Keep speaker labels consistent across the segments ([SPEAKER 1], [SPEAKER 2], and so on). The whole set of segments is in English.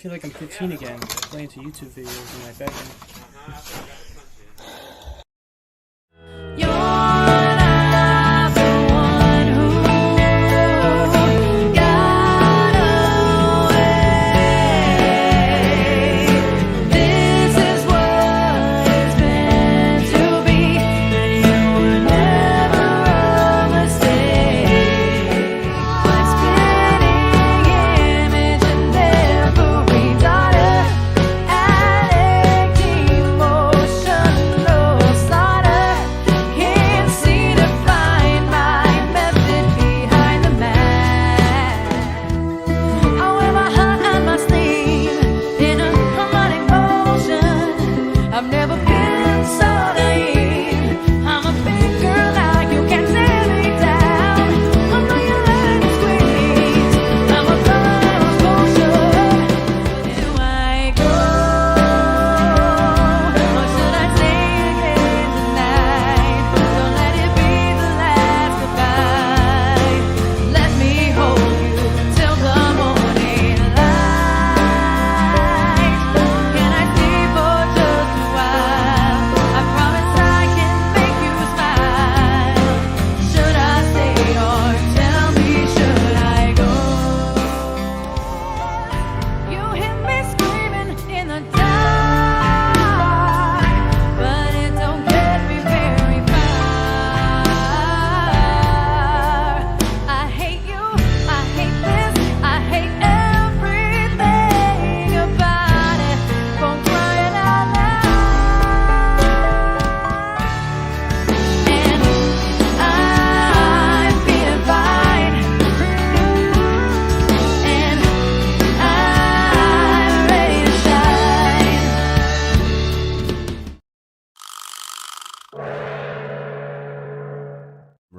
[SPEAKER 1] feel like I'm 15 again, playing to YouTube videos in my bedroom.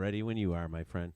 [SPEAKER 2] Ready when you are, my friend.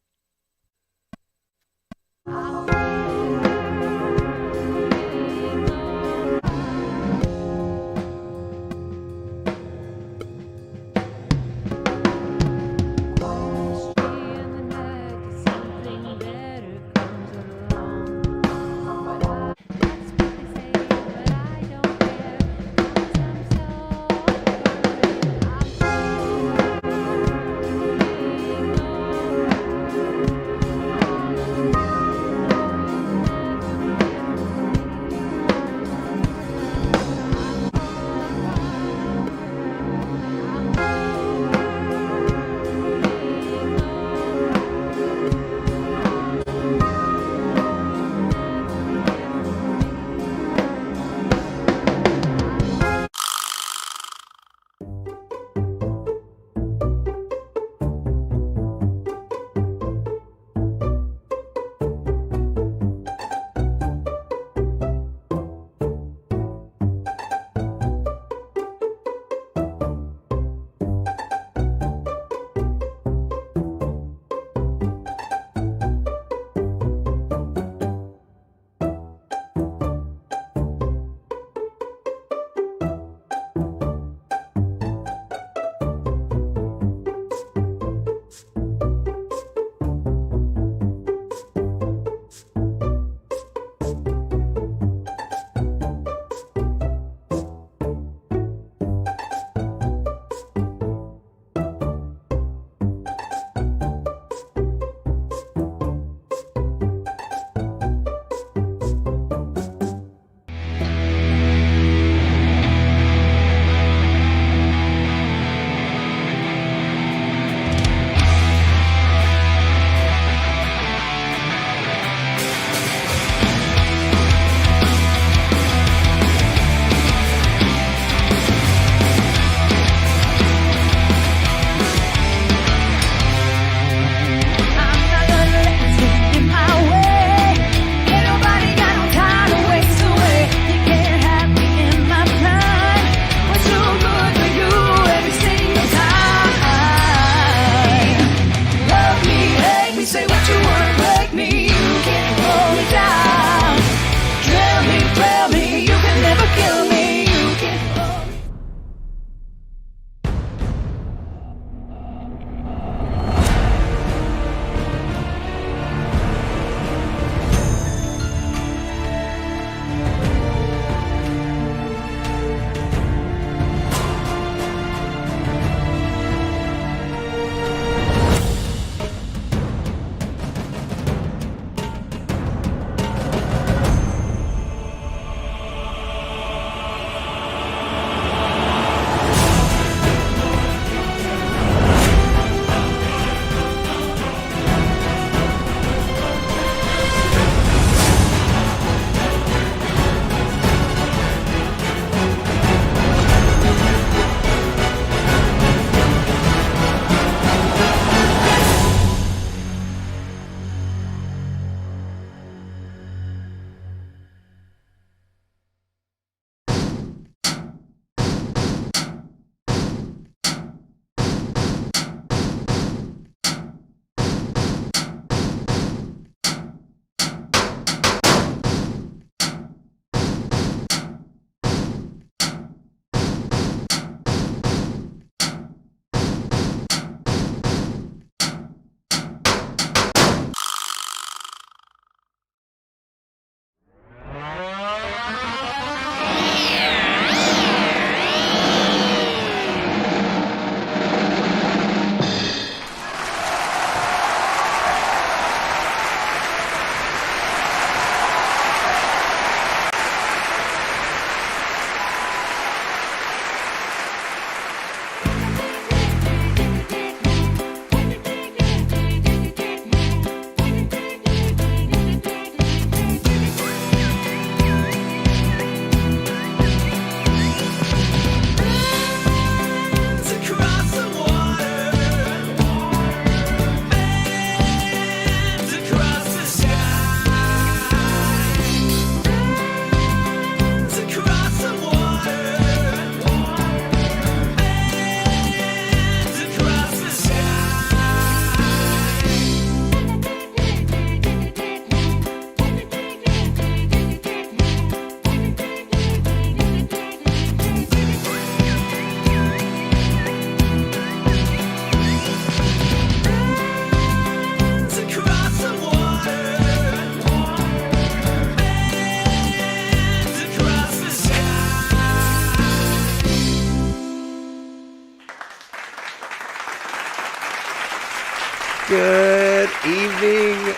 [SPEAKER 2] evening,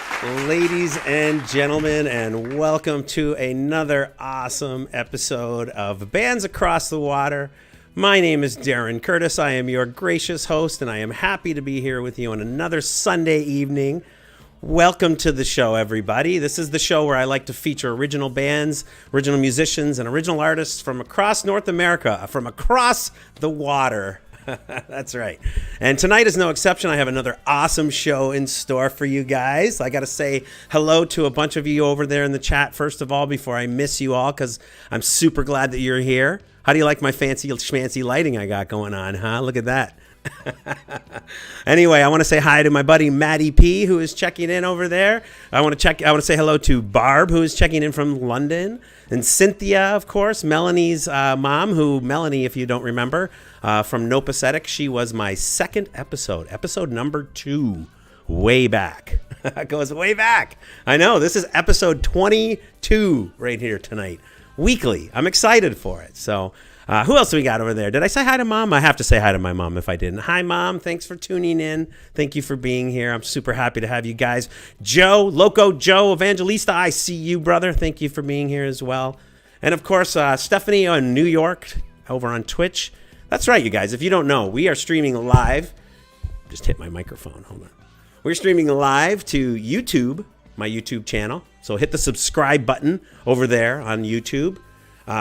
[SPEAKER 2] ladies and gentlemen, and welcome to another awesome episode of Bands Across the Water. My name is Darren Curtis. I am your gracious host, and I am happy to be here with you on another Sunday evening. Welcome to the show, everybody. This is the show where I like to feature original bands, original musicians, and original artists from across North America, from across the water. That's right. And tonight is no exception. I have another awesome show in store for you guys. I got to say hello to a bunch of you over there in the chat, first of all, before I miss you all, because I'm super glad that you're here. How do you like my fancy schmancy lighting I got going on, huh? Look at that. Anyway, I want to say hi to my buddy Matty P, who is checking in over there. I want to say hello to Barb, who is checking in from London, and Cynthia, of course, Melanie's mom, Melanie, if you don't remember, from No Pathetic. She was my second episode number 2, way back. It goes way back. I know, this is episode 22 right here tonight, weekly. I'm excited for it. So who else do we got over there? Did I say hi to Mom? I have to say hi to my mom if I didn't. Hi, Mom. Thanks for tuning in. Thank you for being here. I'm super happy to have you guys. Joe, Loco Joe Evangelista, I see you, brother. Thank you for being here as well. And, of course, Stephanie in New York over on Twitch. That's right, you guys. If you don't know, we are streaming live. Just hit my microphone. Hold on. We're streaming live to YouTube, my YouTube channel. So hit the subscribe button over there on YouTube.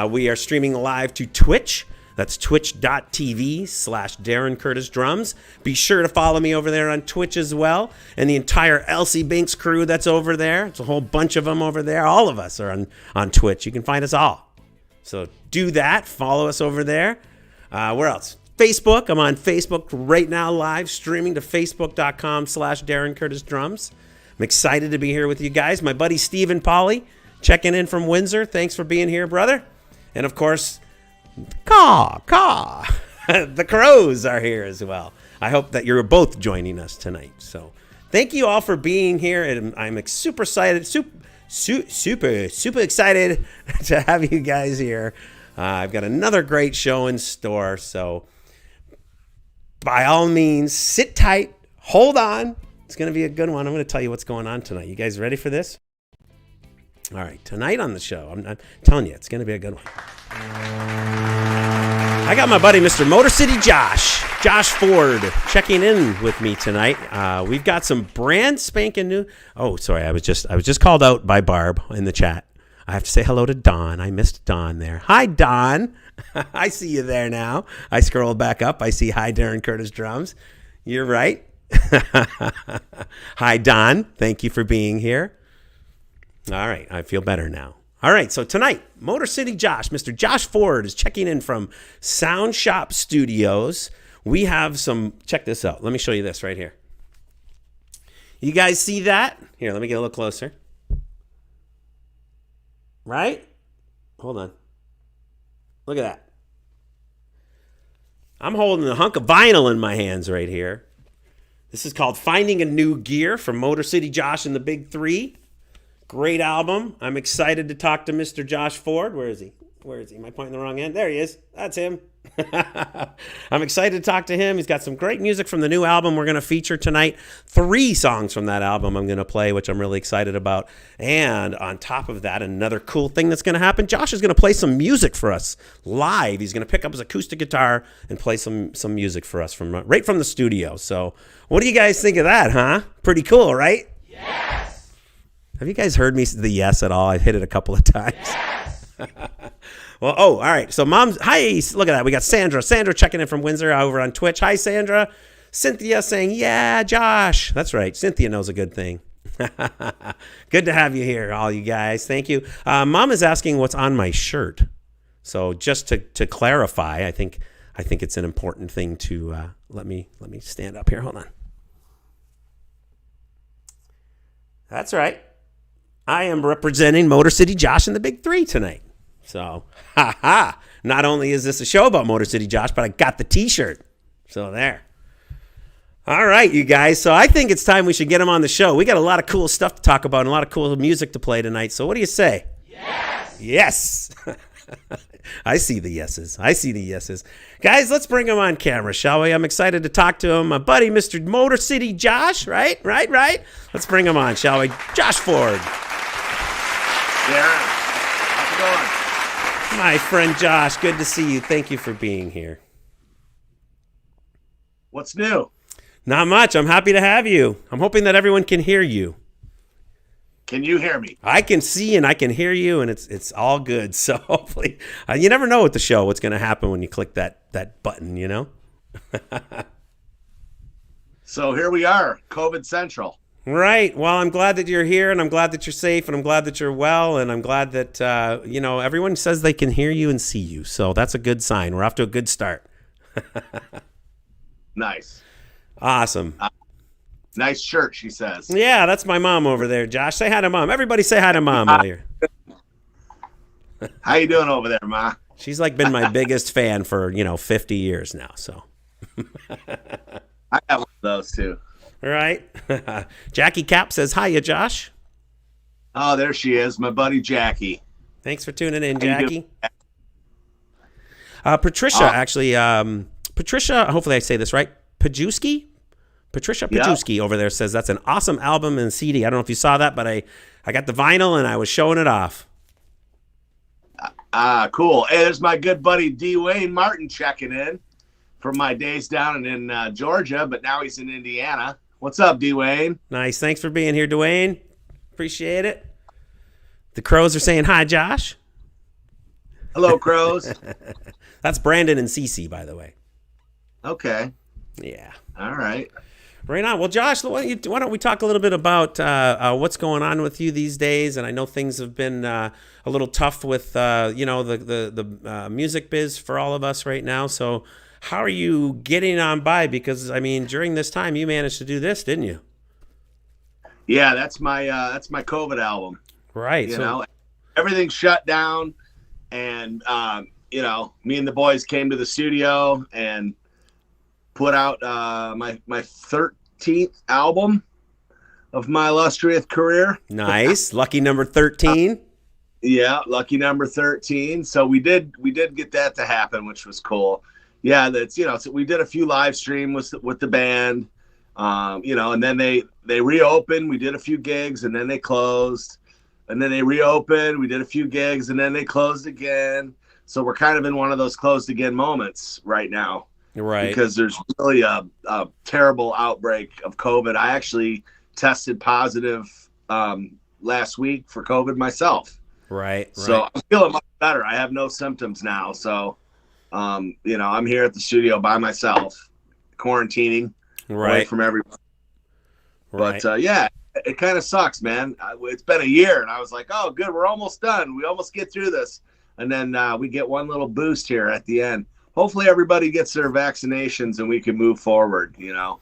[SPEAKER 2] We are streaming live to Twitch. That's twitch.tv/Darren Curtis Drums. Be sure to follow me over there on Twitch as well. And the entire Elsie Binks crew that's over there. It's a whole bunch of them over there. All of us are on Twitch. You can find us all. So do that. Follow us over there. Where else? Facebook. I'm on Facebook right now, live streaming to facebook.com/Darren Curtis Drums. I'm excited to be here with you guys. My buddy Stephen Polly checking in from Windsor. Thanks for being here, brother. And of course, the Crows are here as well. I hope that you're both joining us tonight. So thank you all for being here. And I'm super excited, super excited to have you guys here. I've got another great show in store. So by all means, sit tight, hold on. It's going to be a good one. I'm going to tell you what's going on tonight. You guys ready for this? All right, tonight on the show, I'm telling you, it's going to be a good one. I got my buddy, Mr. Motor City Josh Ford, checking in with me tonight. We've got some brand spanking new. Oh, sorry, I was just called out by Barb in the chat. I have to say hello to Dawn. I missed Dawn there. Hi, Dawn. I see you there now. I scrolled back up. I see hi, Darren Curtis Drums. You're right. Hi, Don. Thank you for being here. All right. I feel better now. All right. So tonight, Motor City Josh, Mr. Josh Ford is checking in from Sound Shop Studios. We have some, check this out. Let me show you this right here. You guys see that? Here, let me get a little closer. Right? Hold on. Look at that. I'm holding a hunk of vinyl in my hands right here. This is called Finding a New Gear from Motor City Josh and the Big Three. Great album. I'm excited to talk to Mr. Josh Ford. Where is he? Am I pointing the wrong end? There he is. That's him. I'm excited to talk to him. He's got some great music from the new album we're going to feature tonight. 3 songs from that album I'm going to play, which I'm really excited about. And on top of that, another cool thing that's going to happen, Josh is going to play some music for us live. He's going to pick up his acoustic guitar and play some music for us right from the studio. So what do you guys think of that, huh? Pretty cool, right?
[SPEAKER 3] Yes!
[SPEAKER 2] Have you guys heard me say the yes at all? I've hit it a couple of times.
[SPEAKER 3] Yes!
[SPEAKER 2] Well, all right. So hi, look at that. We got Sandra. Sandra checking in from Windsor over on Twitch. Hi, Sandra. Cynthia saying, yeah, Josh. That's right. Cynthia knows a good thing. Good to have you here, all you guys. Thank you. Mom is asking what's on my shirt. So just to clarify, I think it's an important thing to let me stand up here. Hold on. That's right. I am representing Motor City Josh and the Big Three tonight. So, not only is this a show about Motor City Josh, but I got the t-shirt. So there. All right, you guys. So I think it's time we should get him on the show. We got a lot of cool stuff to talk about and a lot of cool music to play tonight. So what do you say?
[SPEAKER 3] Yes!
[SPEAKER 2] Yes! I see the yeses. I see the yeses. Guys, let's bring him on camera, shall we? I'm excited to talk to him. My buddy, Mr. Motor City Josh, right? Let's bring him on, shall we? Josh Ford.
[SPEAKER 3] Darren, how's it going?
[SPEAKER 2] My friend Josh, good to see you. Thank you for being here.
[SPEAKER 3] What's new?
[SPEAKER 2] Not much. I'm happy to have you. I'm hoping that everyone can hear you.
[SPEAKER 3] Can you hear me?
[SPEAKER 2] I can see and I can hear you, and it's all good. So hopefully, you never know with the show what's going to happen when you click that button, you know?
[SPEAKER 3] So here we are, COVID Central.
[SPEAKER 2] Right. Well, I'm glad that you're here, and I'm glad that you're safe, and I'm glad that you're well, and I'm glad that, everyone says they can hear you and see you. So that's a good sign. We're off to a good start.
[SPEAKER 3] Nice.
[SPEAKER 2] Awesome.
[SPEAKER 3] Nice shirt, she says.
[SPEAKER 2] Yeah, that's my mom over there, Josh. Say hi to Mom. Everybody say hi to Mom while you're...
[SPEAKER 3] How you doing over there, Ma?
[SPEAKER 2] She's like been my biggest fan for, 50 years now, so.
[SPEAKER 3] I have one of those too.
[SPEAKER 2] Right. Jackie Cap says, hiya, Josh.
[SPEAKER 3] Oh, there she is, my buddy Jackie.
[SPEAKER 2] Thanks for tuning in,
[SPEAKER 3] How you
[SPEAKER 2] Jackie. Patricia, actually, Patricia, hopefully I say this right, Pajewski? Patricia Pajewski over there says that's an awesome album and CD. I don't know if you saw that, but I got the vinyl and I was showing it off.
[SPEAKER 3] Cool. Hey, there's my good buddy Dwayne Martin checking in from my days down in Georgia, but now he's in Indiana. What's up, Dwayne?
[SPEAKER 2] Nice. Thanks for being here, Dwayne. Appreciate it. The Crows are saying hi, Josh.
[SPEAKER 3] Hello, Crows.
[SPEAKER 2] That's Brandon and Cece, by the way.
[SPEAKER 3] Okay.
[SPEAKER 2] Yeah.
[SPEAKER 3] All right.
[SPEAKER 2] Right on. Well, Josh, why don't we talk a little bit about what's going on with you these days? And I know things have been a little tough with the music biz for all of us right now. So how are you getting on by? Because I mean, during this time, you managed to do this, didn't you?
[SPEAKER 3] Yeah, that's my COVID album.
[SPEAKER 2] Right.
[SPEAKER 3] You know, everything shut down, and me and the boys came to the studio and put out my 13th album of my illustrious career.
[SPEAKER 2] Nice. Lucky number 13.
[SPEAKER 3] Yeah, lucky number 13. So we did get that to happen, which was cool. Yeah, that's so we did a few live streams with the band. And then they reopened, we did a few gigs and then they closed. And then they reopened, we did a few gigs and then they closed again. So we're kind of in one of those closed again moments right now.
[SPEAKER 2] Right.
[SPEAKER 3] Because there's really a terrible outbreak of COVID. I actually tested positive last week for COVID myself.
[SPEAKER 2] Right.
[SPEAKER 3] So I'm feeling much better. I have no symptoms now. So, I'm here at the studio by myself, quarantining away from everyone.
[SPEAKER 2] Right.
[SPEAKER 3] But it kind of sucks, man. It's been a year, and I was like, oh, good, we're almost done. We almost get through this. And then we get one little boost here at the end. Hopefully everybody gets their vaccinations and we can move forward,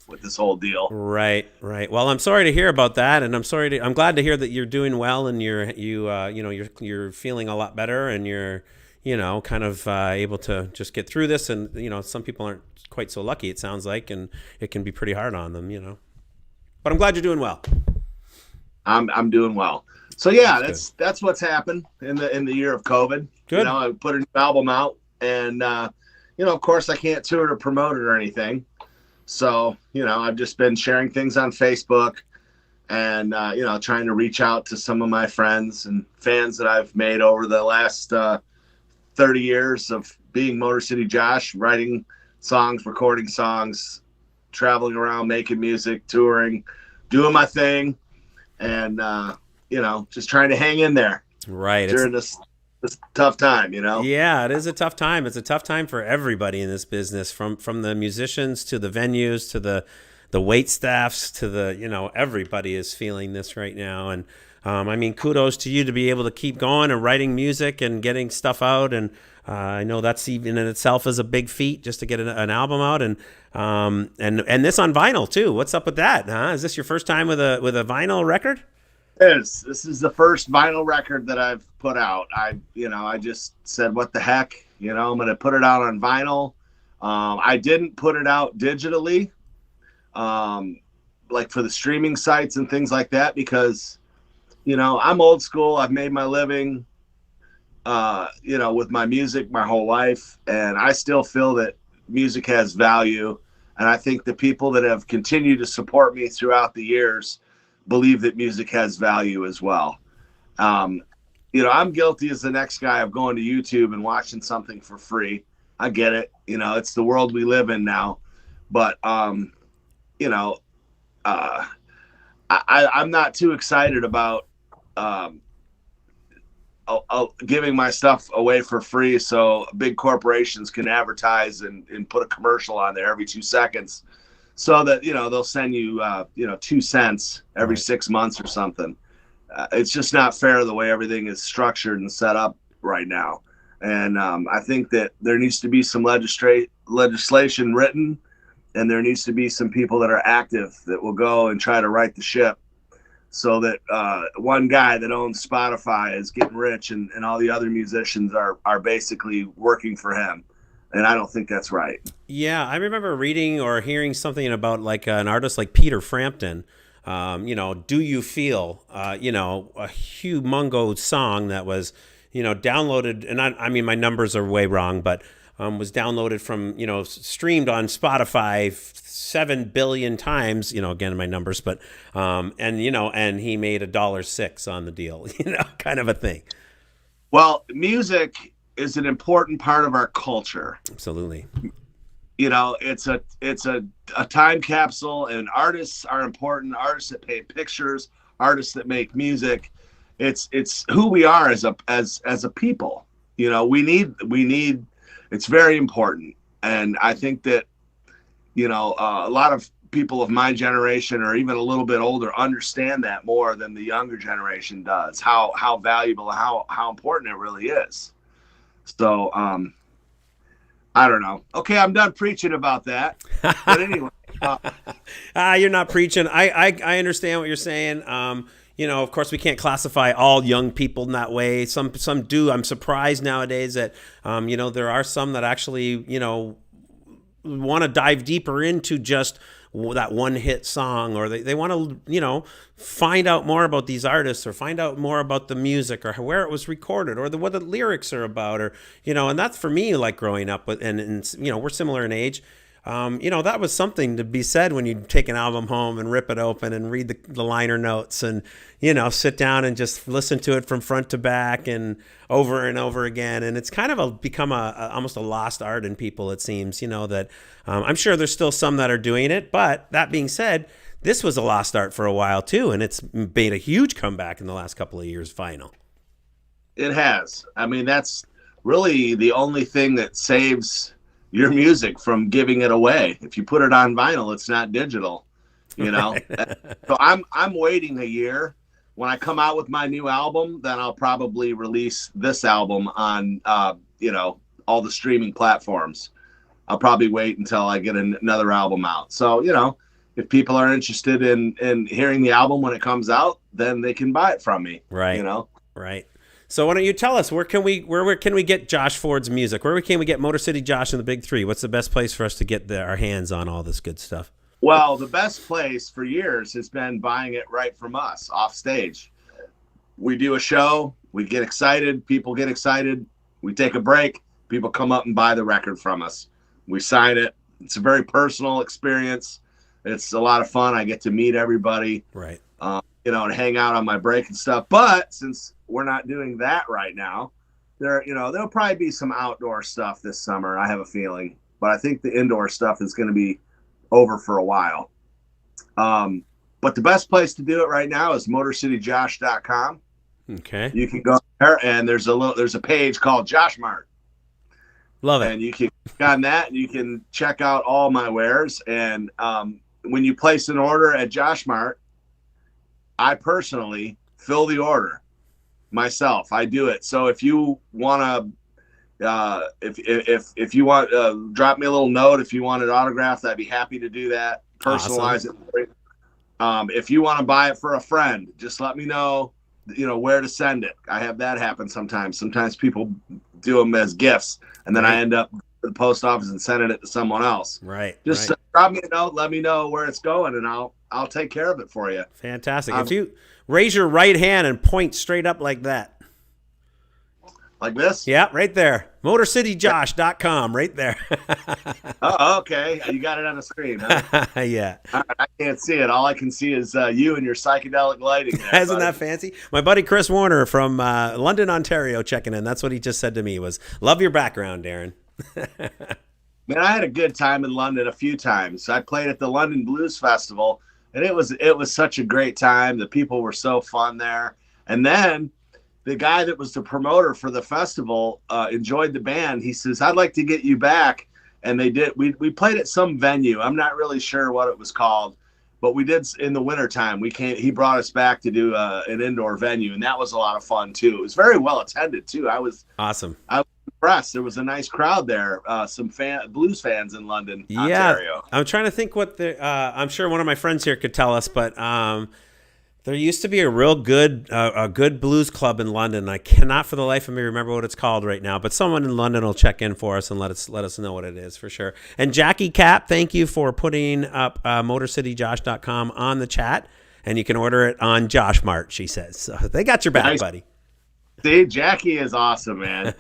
[SPEAKER 3] with this whole deal.
[SPEAKER 2] Right. Well, I'm sorry to hear about that, and I'm glad to hear that you're doing well and you're feeling a lot better and you're kind of able to just get through this. And some people aren't quite so lucky, it sounds like, and it can be pretty hard on them. But I'm glad you're doing well.
[SPEAKER 3] I'm doing well. So yeah, that's what's happened in the year of COVID.
[SPEAKER 2] Good.
[SPEAKER 3] I put a new album out, and of course I can't tour or promote it or anything. So, I've just been sharing things on Facebook and, trying to reach out to some of my friends and fans that I've made over the last 30 years of being Motor City Josh, writing songs, recording songs, traveling around, making music, touring, doing my thing, and, just trying to hang in there.
[SPEAKER 2] Right.
[SPEAKER 3] During this tough time,
[SPEAKER 2] Yeah, it is a tough time. It's a tough time for everybody in this business, from the musicians to the venues to the wait staffs to the everybody is feeling this right now. And kudos to you to be able to keep going and writing music and getting stuff out. And I know that's even in itself is a big feat just to get an album out, and this on vinyl too. What's up with that? Huh? Is this your first time with a vinyl record?
[SPEAKER 3] This is the first vinyl record that I've put out. I just said, what the heck, I'm going to put it out on vinyl. I didn't put it out digitally, like for the streaming sites and things like that, because, I'm old school. I've made my living, with my music my whole life, and I still feel that music has value. And I think the people that have continued to support me throughout the years believe that music has value as well. Um, I'm guilty as the next guy of going to YouTube and watching something for free. I get it. It's the world we live in now. But, I'm not too excited about giving my stuff away for free so big corporations can advertise and put a commercial on there every 2 seconds so that, they'll send you, 2 cents every 6 months or something. It's just not fair the way everything is structured and set up right now. And I think that there needs to be some legislation written, and there needs to be some people that are active that will go and try to right the ship so that one guy that owns Spotify is getting rich and all the other musicians are basically working for him. And I don't think that's right.
[SPEAKER 2] Yeah, I remember reading or hearing something about like an artist like Peter Frampton. Do You Feel, a humongous song that was, downloaded, and I mean, my numbers are way wrong, but was downloaded from, streamed on Spotify 7 billion times, again, my numbers, but, and he made $1.06 on the deal, kind of a thing.
[SPEAKER 3] Well, music is an important part of our culture.
[SPEAKER 2] Absolutely.
[SPEAKER 3] It's a time capsule, and artists are important. Artists that paint pictures, artists that make music. It's who we are as a people. We need. It's very important, and I think that a lot of people of my generation or even a little bit older understand that more than the younger generation does. How valuable, how important it really is. So I don't know. Okay, I'm done preaching about that. But anyway,
[SPEAKER 2] you're not preaching. I understand what you're saying. Of course, we can't classify all young people in that way. Some do. I'm surprised nowadays that there are some that actually want to dive deeper into just that one hit song, or they want to find out more about these artists, or find out more about the music, or where it was recorded, or what the lyrics are about, or and that's for me, like growing up with, and we're similar in age. That was something to be said when you take an album home and rip it open and read the liner notes and, sit down and just listen to it from front to back and over again. And it's kind of become almost a lost art in people, it seems, that I'm sure there's still some that are doing it. But that being said, this was a lost art for a while, too. And it's made a huge comeback in the last couple of years, vinyl.
[SPEAKER 3] It has. I mean, that's really the only thing that saves your music from giving it away. If you put it on vinyl, it's not digital, So I'm waiting a year. When I come out with my new album, then I'll probably release this album on all the streaming platforms. I'll probably wait until I get another album out. So if people are interested in hearing the album when it comes out, then they can buy it from me.
[SPEAKER 2] Right. Right. So why don't you tell us, where can we get Josh Ford's music? Where can we get Motor City Josh and the Big Three? What's the best place for us to get our hands on all this good stuff?
[SPEAKER 3] Well, the best place for years has been buying it right from us off stage. We do a show, we get excited, people get excited, we take a break, people come up and buy the record from us. We sign it. It's a very personal experience. It's a lot of fun. I get to meet everybody.
[SPEAKER 2] Right.
[SPEAKER 3] And hang out on my break and stuff. But since we're not doing that right now, there'll probably be some outdoor stuff this summer, I have a feeling. But I think the indoor stuff is going to be over for a while. But the best place to do it right now is motorcityjosh.com.
[SPEAKER 2] Okay.
[SPEAKER 3] You can go there, and there's a page called Josh Mart.
[SPEAKER 2] Love it.
[SPEAKER 3] And you can click on that, and you can check out all my wares. And when you place an order at Josh Mart, I personally fill the order myself. I do it. So if you want to, if you want, drop me a little note. If you want it autographed, I'd be happy to do that. Personalize it. If you want to buy it for a friend, just let me know, where to send it. I have that happen sometimes. Sometimes people do them as gifts, and then I end up at the post office and sending it to someone else.
[SPEAKER 2] Right.
[SPEAKER 3] Just drop me a note. Let me know where it's going, and I'll take care of it for you.
[SPEAKER 2] Fantastic. If you raise your right hand and point straight up like that.
[SPEAKER 3] Like this?
[SPEAKER 2] Yeah, right there. MotorCityJosh.com, right there.
[SPEAKER 3] Oh, okay. You got it on the screen, huh?
[SPEAKER 2] Yeah.
[SPEAKER 3] All right, I can't see it. All I can see is you and your psychedelic lighting. There,
[SPEAKER 2] Isn't that fancy? My buddy Chris Warner from London, Ontario, checking in. That's what he just said to me was, love your background, Darren.
[SPEAKER 3] Man, I had a good time in London a few times. I played at the London Blues Festival, and it was such a great time. The people were so fun there. And then the guy that was the promoter for the festival enjoyed the band. He says, I'd like to get you back. And they did. We played at some venue. I'm not really sure what it was called, but we did in the wintertime. He brought us back to do an indoor venue, and that was a lot of fun too. It was very well attended too.
[SPEAKER 2] Awesome.
[SPEAKER 3] I was impressed. There was a nice crowd there. Some blues fans in London, Ontario.
[SPEAKER 2] I'm trying to think what I'm sure one of my friends here could tell us, but there used to be a real good blues club in London. I cannot for the life of me remember what it's called right now, but someone in London will check in for us and let us know what it is for sure. And Jackie Cap, thank you for putting up MotorCityJosh.com on the chat, and you can order it on Josh Mart, she says. So they got your back,
[SPEAKER 3] Nice.
[SPEAKER 2] buddy.
[SPEAKER 3] See, Jackie is awesome, man.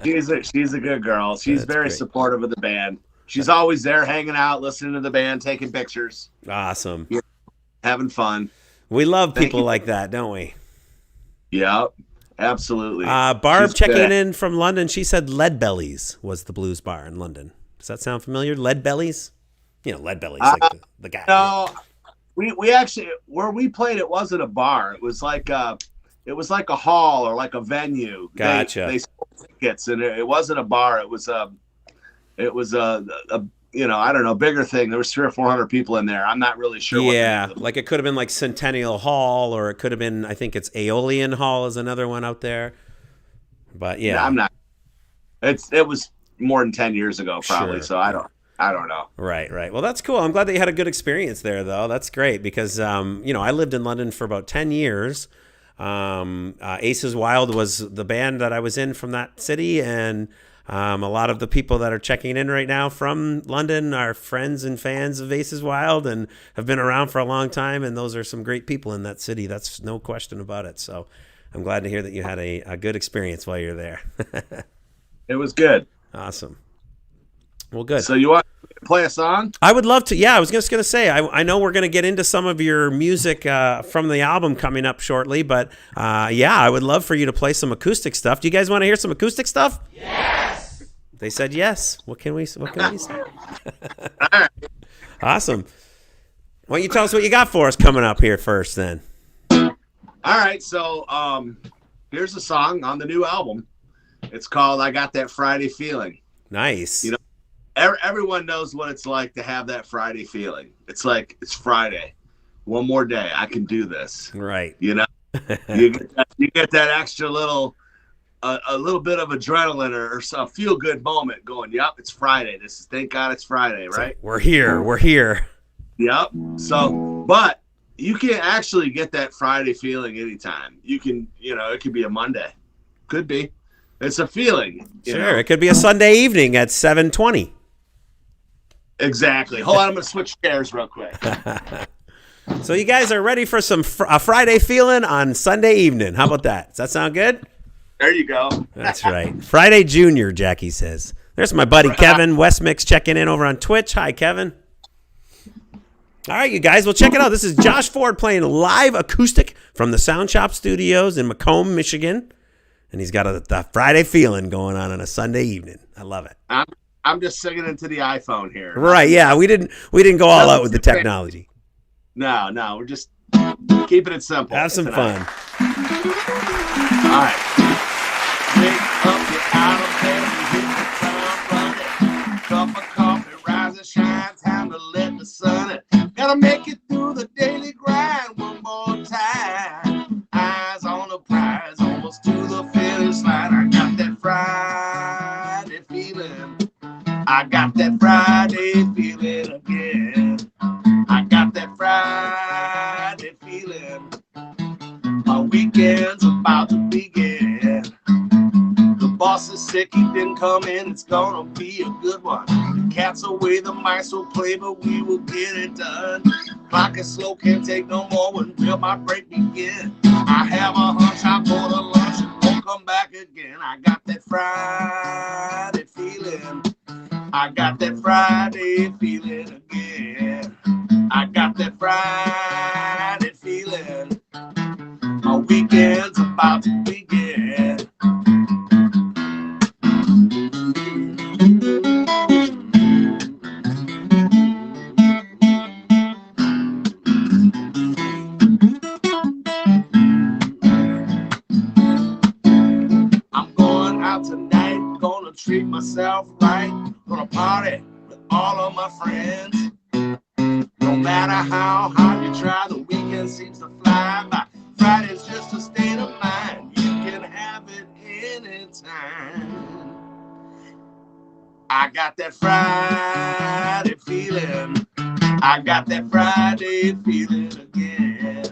[SPEAKER 3] She's a good girl. She's very
[SPEAKER 2] great.
[SPEAKER 3] supportive of the band. She's always there hanging out, listening to the band, taking pictures,
[SPEAKER 2] Awesome.
[SPEAKER 3] having fun.
[SPEAKER 2] We love
[SPEAKER 3] Thank
[SPEAKER 2] people
[SPEAKER 3] you.
[SPEAKER 2] like that, don't we?
[SPEAKER 3] Yep, absolutely.
[SPEAKER 2] Barb
[SPEAKER 3] She's
[SPEAKER 2] checking
[SPEAKER 3] good.
[SPEAKER 2] in from London. She said Lead Bellies was the blues bar in London. Does that sound familiar? Lead Bellies? You know, Lead Bellies, like the guy.
[SPEAKER 3] No, we actually where we played. It wasn't a bar. It was like a hall or like a venue.
[SPEAKER 2] Gotcha.
[SPEAKER 3] They sold tickets, and it wasn't a bar. It was a I don't know, bigger thing. There was 300 or 400 people in there. I'm not really sure.
[SPEAKER 2] Yeah, like it could have been like Centennial Hall, or it could have been, I think it's Aeolian Hall is another one out there. But yeah,
[SPEAKER 3] I'm not. It was more than 10 years ago, probably.
[SPEAKER 2] Sure.
[SPEAKER 3] So I don't know.
[SPEAKER 2] Right. Well, that's cool. I'm glad that you had a good experience there, though. That's great because I lived in London for about 10 years. Aces Wild was the band that I was in from that city, and a lot of the people that are checking in right now from London are friends and fans of Aces Wild and have been around for a long time, and those are some great people in that city. That's no question about it. So I'm glad to hear that you had a good experience while you're there.
[SPEAKER 3] It was good.
[SPEAKER 2] Awesome. Well, good.
[SPEAKER 3] So you want to play a song?
[SPEAKER 2] I would love to. Yeah, I was just going to say, I know we're going to get into some of your music from the album coming up shortly, but I would love for you to play some acoustic stuff. Do you guys want to hear some acoustic stuff?
[SPEAKER 4] Yes!
[SPEAKER 2] They said yes. What can we say?
[SPEAKER 3] All right.
[SPEAKER 2] Awesome. Why don't you tell us what you got for us coming up here first then?
[SPEAKER 3] All right. So here's a song on the new album. It's called I Got That Friday Feeling.
[SPEAKER 2] Nice.
[SPEAKER 3] You know, everyone knows what it's like to have that Friday feeling. It's like it's Friday. One more day. I can do this.
[SPEAKER 2] Right.
[SPEAKER 3] You know, you get that extra little, a little bit of adrenaline or a feel good moment going, yep, it's Friday. Thank God it's Friday, right?
[SPEAKER 2] We're here. We're here.
[SPEAKER 3] Yep. So, but you can actually get that Friday feeling anytime. You can, it could be a Monday. Could be. It's a feeling.
[SPEAKER 2] Sure. It could be a Sunday evening at 7:20.
[SPEAKER 3] Exactly. Hold on. I'm going to switch chairs real quick.
[SPEAKER 2] So you guys are ready for a Friday feeling on Sunday evening. How about that? Does that sound good?
[SPEAKER 3] There you go.
[SPEAKER 2] That's right. Friday Junior, Jackie says. There's my buddy Kevin Westmix checking in over on Twitch. Hi, Kevin. All right, you guys. Well, check it out. This is Josh Ford playing live acoustic from the Sound Shop Studios in Macomb, Michigan. And he's got the Friday feeling going on a Sunday evening. I love it.
[SPEAKER 3] I'm just singing into the iPhone here.
[SPEAKER 2] Right, yeah. We didn't go all out with the technology.
[SPEAKER 3] No, we're just keeping it simple.
[SPEAKER 2] Have some fun.
[SPEAKER 3] All right. Wake up, get out of bed, you hit the town running. Cup of coffee, rise and shine, time to let the sun in. Gotta make it through the daily grind one more time. Eyes on the prize, almost to the finish line. I got that Friday feeling. I got that Friday feeling again. I got that Friday feeling. My weekend's about to begin. The boss is sick, he didn't come in. It's gonna be a good one. The cat's away, the mice will play, but we will get it done. Clock is slow, can't take no more until my break begin. I have a hunch, I'll go to lunch and woke come back again. I got that Friday feeling. I got that Friday feeling again. I got that Friday feeling. My weekend's about to begin. I'm going out tonight, gonna treat myself right, gonna party with all of my friends. No matter how hard you try, the weekend seems to fly by. Friday's just a state of mind. You can have it anytime. I got that Friday feeling. I got that Friday feeling again.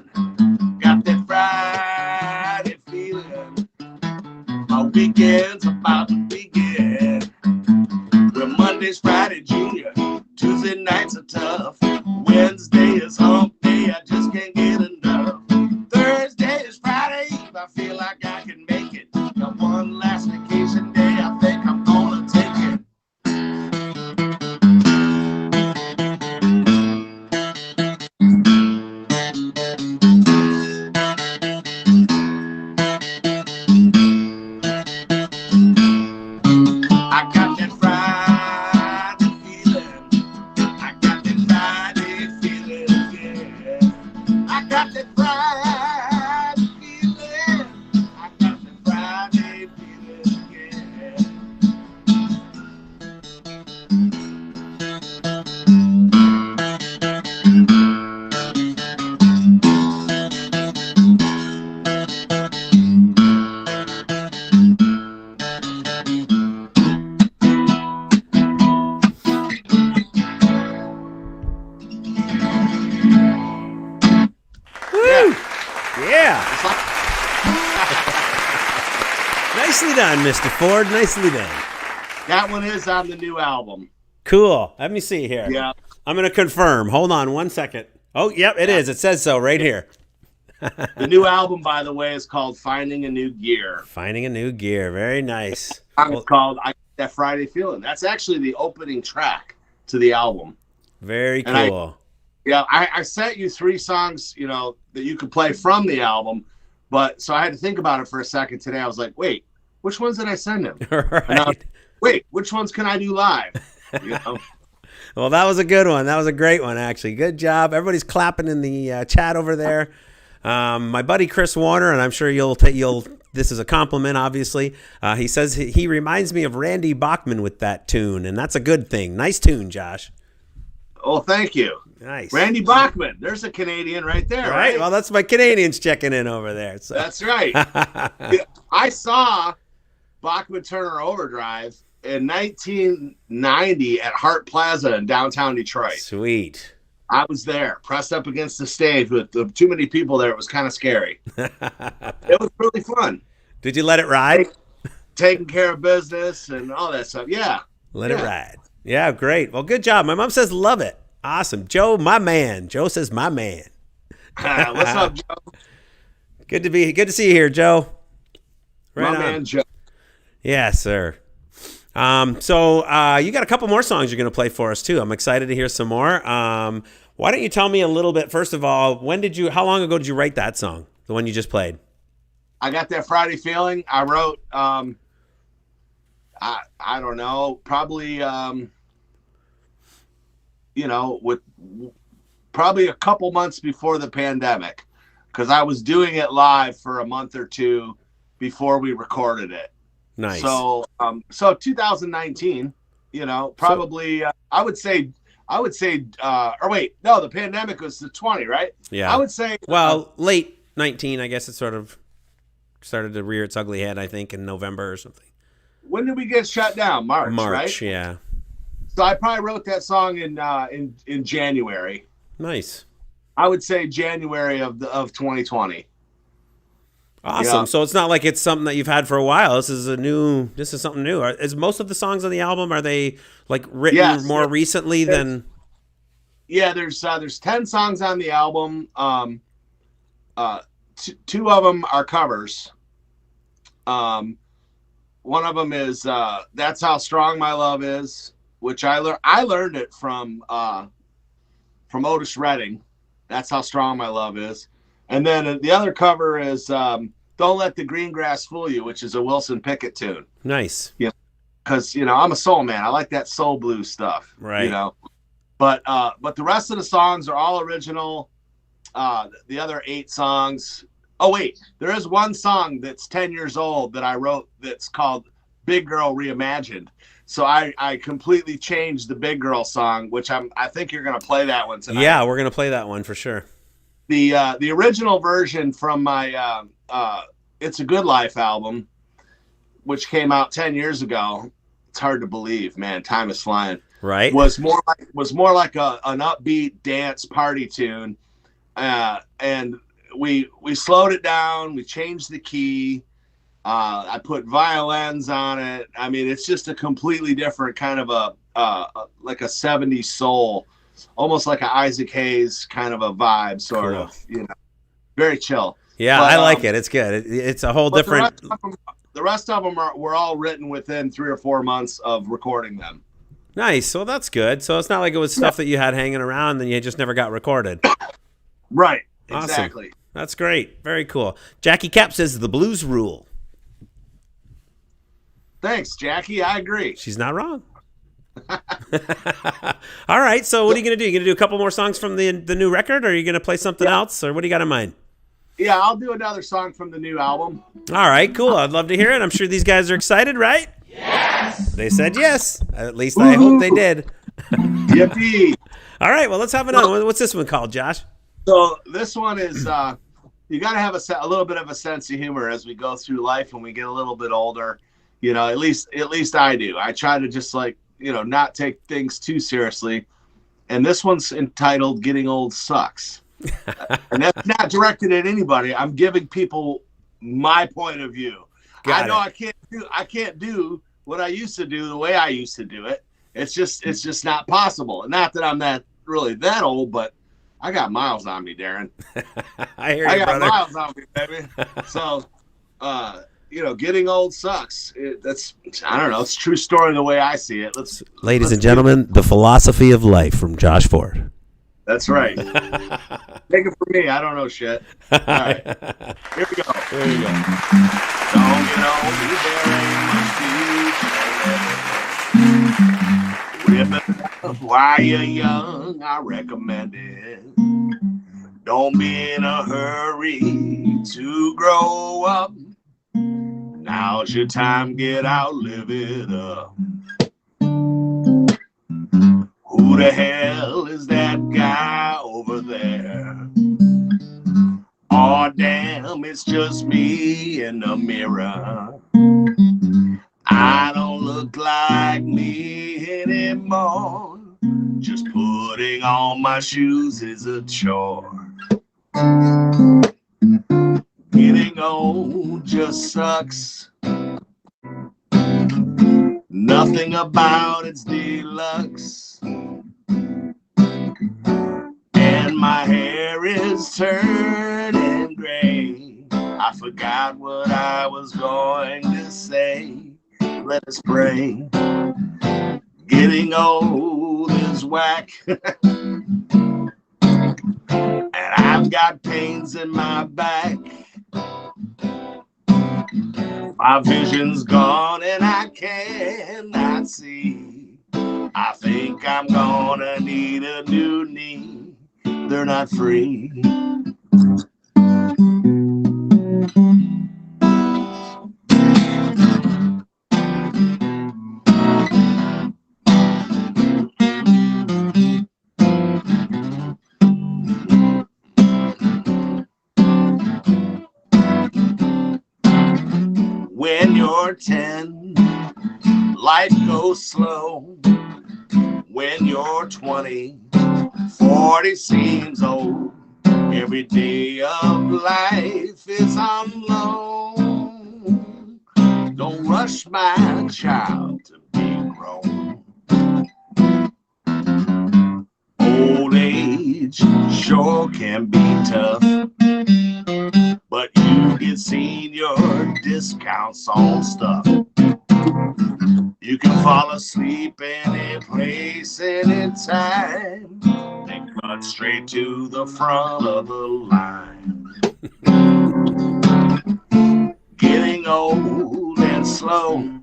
[SPEAKER 3] Got that Friday feeling. My weekend's about to begin. Well, Monday's Friday Junior. Tuesday nights are tough. Wednesday is hump day. I just can't get enough. Thursday is Friday Eve. I feel like I can make it. Got one last vacation day. I think I'm gonna take it. I got that Friday feeling. I got that Friday feeling again. I got that Friday feeling. I got that Friday feeling again.
[SPEAKER 2] Woo! Yeah.
[SPEAKER 3] It's like,
[SPEAKER 2] Nicely done, Mr. Ford. Nicely done.
[SPEAKER 3] that one is on the new album.
[SPEAKER 2] Cool. Let me see here.
[SPEAKER 3] Yeah.
[SPEAKER 2] I'm going to confirm. Hold on 1 second. Oh, yep, it is. It says so right here.
[SPEAKER 3] The new album, by the way, is called Finding a New Gear.
[SPEAKER 2] Finding a new gear. Very nice.
[SPEAKER 3] It's called I Got That Friday Feeling. That's actually the opening track to the album.
[SPEAKER 2] Very
[SPEAKER 3] And
[SPEAKER 2] cool.
[SPEAKER 3] Yeah, I sent you 3 songs, that you could play from the album, but so I had to think about it for a second today. I was like, wait, which ones did I send him? And I was
[SPEAKER 2] Right.
[SPEAKER 3] like, wait, which ones can I do live? You know?
[SPEAKER 2] Well, that was a good one. That was a great one, actually. Good job. Everybody's clapping in the chat over there. My buddy Chris Warner, and I'm sure you'll this is a compliment, obviously. He says he reminds me of Randy Bachman with that tune, and that's a good thing. Nice tune, Josh.
[SPEAKER 3] Oh, thank you.
[SPEAKER 2] Nice.
[SPEAKER 3] Randy Bachman. There's a Canadian right there, right?
[SPEAKER 2] Well, that's my Canadians checking in over there. So.
[SPEAKER 3] That's right. Yeah, I saw Bachman Turner Overdrive in 1990 at Hart Plaza in downtown Detroit.
[SPEAKER 2] Sweet.
[SPEAKER 3] I was there, pressed up against the stage with too many people there. It was kind of scary. It was really fun.
[SPEAKER 2] Did you let it ride?
[SPEAKER 3] Taking care of business and all that stuff. Yeah.
[SPEAKER 2] Let it ride. Yeah, great. Well, good job. My mom says love it. Awesome. Joe, my man. Joe says my man.
[SPEAKER 3] What's up, Joe?
[SPEAKER 2] Good to see you here, Joe. Right
[SPEAKER 3] My
[SPEAKER 2] on.
[SPEAKER 3] man, Joe.
[SPEAKER 2] Yeah, sir. So you got a couple more songs you're going to play for us too. I'm excited to hear some more. Why don't you tell me a little bit, first of all, how long ago did you write that song? The one you just played?
[SPEAKER 3] I got that Friday feeling. I wrote, I don't know, probably, with probably a couple months before the pandemic, because I was doing it live for a month or two before we recorded it.
[SPEAKER 2] Nice.
[SPEAKER 3] So 2019, probably, I would say, or wait, no, the pandemic was the 20, right?
[SPEAKER 2] Yeah.
[SPEAKER 3] I would say,
[SPEAKER 2] late 19, I guess it sort of started to rear its ugly head, I think, in November or something.
[SPEAKER 3] when did we get shut down? March, right?
[SPEAKER 2] Yeah.
[SPEAKER 3] So I probably wrote that song in January.
[SPEAKER 2] Nice.
[SPEAKER 3] I would say January of 2020.
[SPEAKER 2] Awesome.
[SPEAKER 3] Yeah.
[SPEAKER 2] So it's not like it's something that you've had for a while. This is something new. Is most of the songs on the album, are they like written more recently than?
[SPEAKER 3] Yeah, there's 10 songs on the album. Two of them are covers. One of them is "That's How Strong My Love Is," which I learned it from Otis Redding. "That's How Strong My Love Is," and then the other cover is "Don't Let the Green Grass Fool You," which is a Wilson Pickett tune.
[SPEAKER 2] Nice.
[SPEAKER 3] Yeah, because I'm a soul man. I like that soul blues stuff.
[SPEAKER 2] Right.
[SPEAKER 3] But the rest of the songs are all original. The other 8 songs. Oh wait, there is one song that's 10 years old that I wrote that's called "Big Girl Reimagined." So I completely changed the Big Girl song, which I think you're gonna play that one tonight.
[SPEAKER 2] Yeah, we're gonna play that one for sure.
[SPEAKER 3] The original version from my "It's a Good Life" album, which came out 10 years ago. It's hard to believe, man. Time is flying.
[SPEAKER 2] Right.
[SPEAKER 3] Was more like an upbeat dance party tune, and we slowed it down. We changed the key. I put violins on it. I mean, it's just a completely different kind of like a 70s soul, almost like an Isaac Hayes kind of a vibe, sort of. Very chill.
[SPEAKER 2] Yeah, I like it. It's good. It's a whole different.
[SPEAKER 3] The rest of them were all written within 3 or 4 months of recording them.
[SPEAKER 2] Nice. Well, that's good. So it's not like it was stuff that you had hanging around and you just never got recorded.
[SPEAKER 3] Right.
[SPEAKER 2] Awesome.
[SPEAKER 3] Exactly.
[SPEAKER 2] That's great. Very cool. Jackie Cap says the blues rule.
[SPEAKER 3] Thanks, Jackie. I agree.
[SPEAKER 2] She's not wrong. All right. So what are you going to do? You going to do a couple more songs from the new record, or are you going to play something else, or what do you got in mind?
[SPEAKER 3] Yeah, I'll do another song from the new album.
[SPEAKER 2] All right, cool. I'd love to hear it. I'm sure these guys are excited, right? Yes. They said yes. At least I hope they did.
[SPEAKER 3] Yippee.
[SPEAKER 2] All right, well, let's have another one. What's this one called, Josh?
[SPEAKER 3] So this one is, you got to have a little bit of a sense of humor as we go through life when we get a little bit older. At least I do. I try to just not take things too seriously. And this one's entitled "Getting Old Sucks." And that's not directed at anybody. I'm giving people my point of view. I can't do what I used to do the way I used to do it. It's just not possible. And not that I'm that old, but I got miles on me, Darren.
[SPEAKER 2] I hear you, brother.
[SPEAKER 3] Miles on me, baby. So, getting old sucks. I don't know. It's a true story the way I see it.
[SPEAKER 2] Ladies and gentlemen, the philosophy of life from Josh Ford.
[SPEAKER 3] That's right. Take it from me. I don't know shit. All right. Here we go.
[SPEAKER 2] There you go.
[SPEAKER 3] Don't get on me, there ain't much future. Whip it up while you're young, I recommend it. Don't be in a hurry to grow up. Now's your time, get out, live it up. Who the hell is that guy over there? Oh, damn, it's just me in the mirror. I don't look like me anymore. Just putting on my shoes is a chore. Getting old just sucks. Nothing about it's deluxe. And my hair is turning gray. I forgot what I was going to say. Let us pray. Getting old is whack. And I've got pains in my back. My vision's gone and I cannot see. I think I'm gonna need a new knee. They're not free. When you're 10, life goes slow. When you're 20, 40 seems old. Every day of life is on loan. Don't rush, my child, to be grown. Old age sure can be tough, but you get senior discount discounts on stuff. You can fall asleep any place, anytime. They cut straight to the front of the line. Getting old and slow.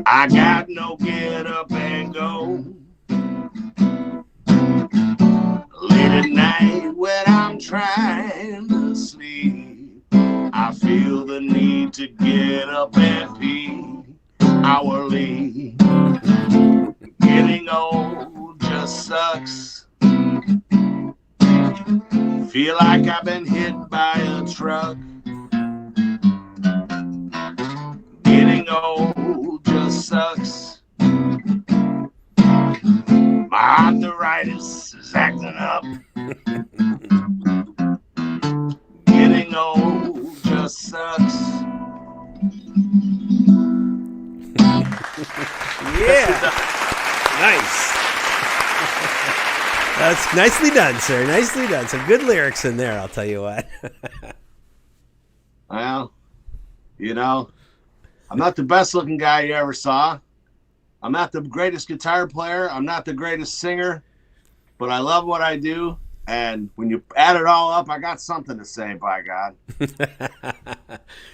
[SPEAKER 3] I got no get up and go. Late at night when I'm trying to sleep, I feel the need to get up and pee hourly. Getting old just sucks. Feel like I've been hit by a truck. Getting old just sucks. My arthritis is acting up. Getting old just sucks.
[SPEAKER 2] Yeah. Nice. That's nicely done, sir. Nicely done. Some good lyrics in there, I'll tell you what.
[SPEAKER 3] Well, you know, I'm not the best looking guy you ever saw. I'm not the greatest guitar player. I'm not the greatest singer, but I love what I do. And when you add it all up, I got something to say, by God.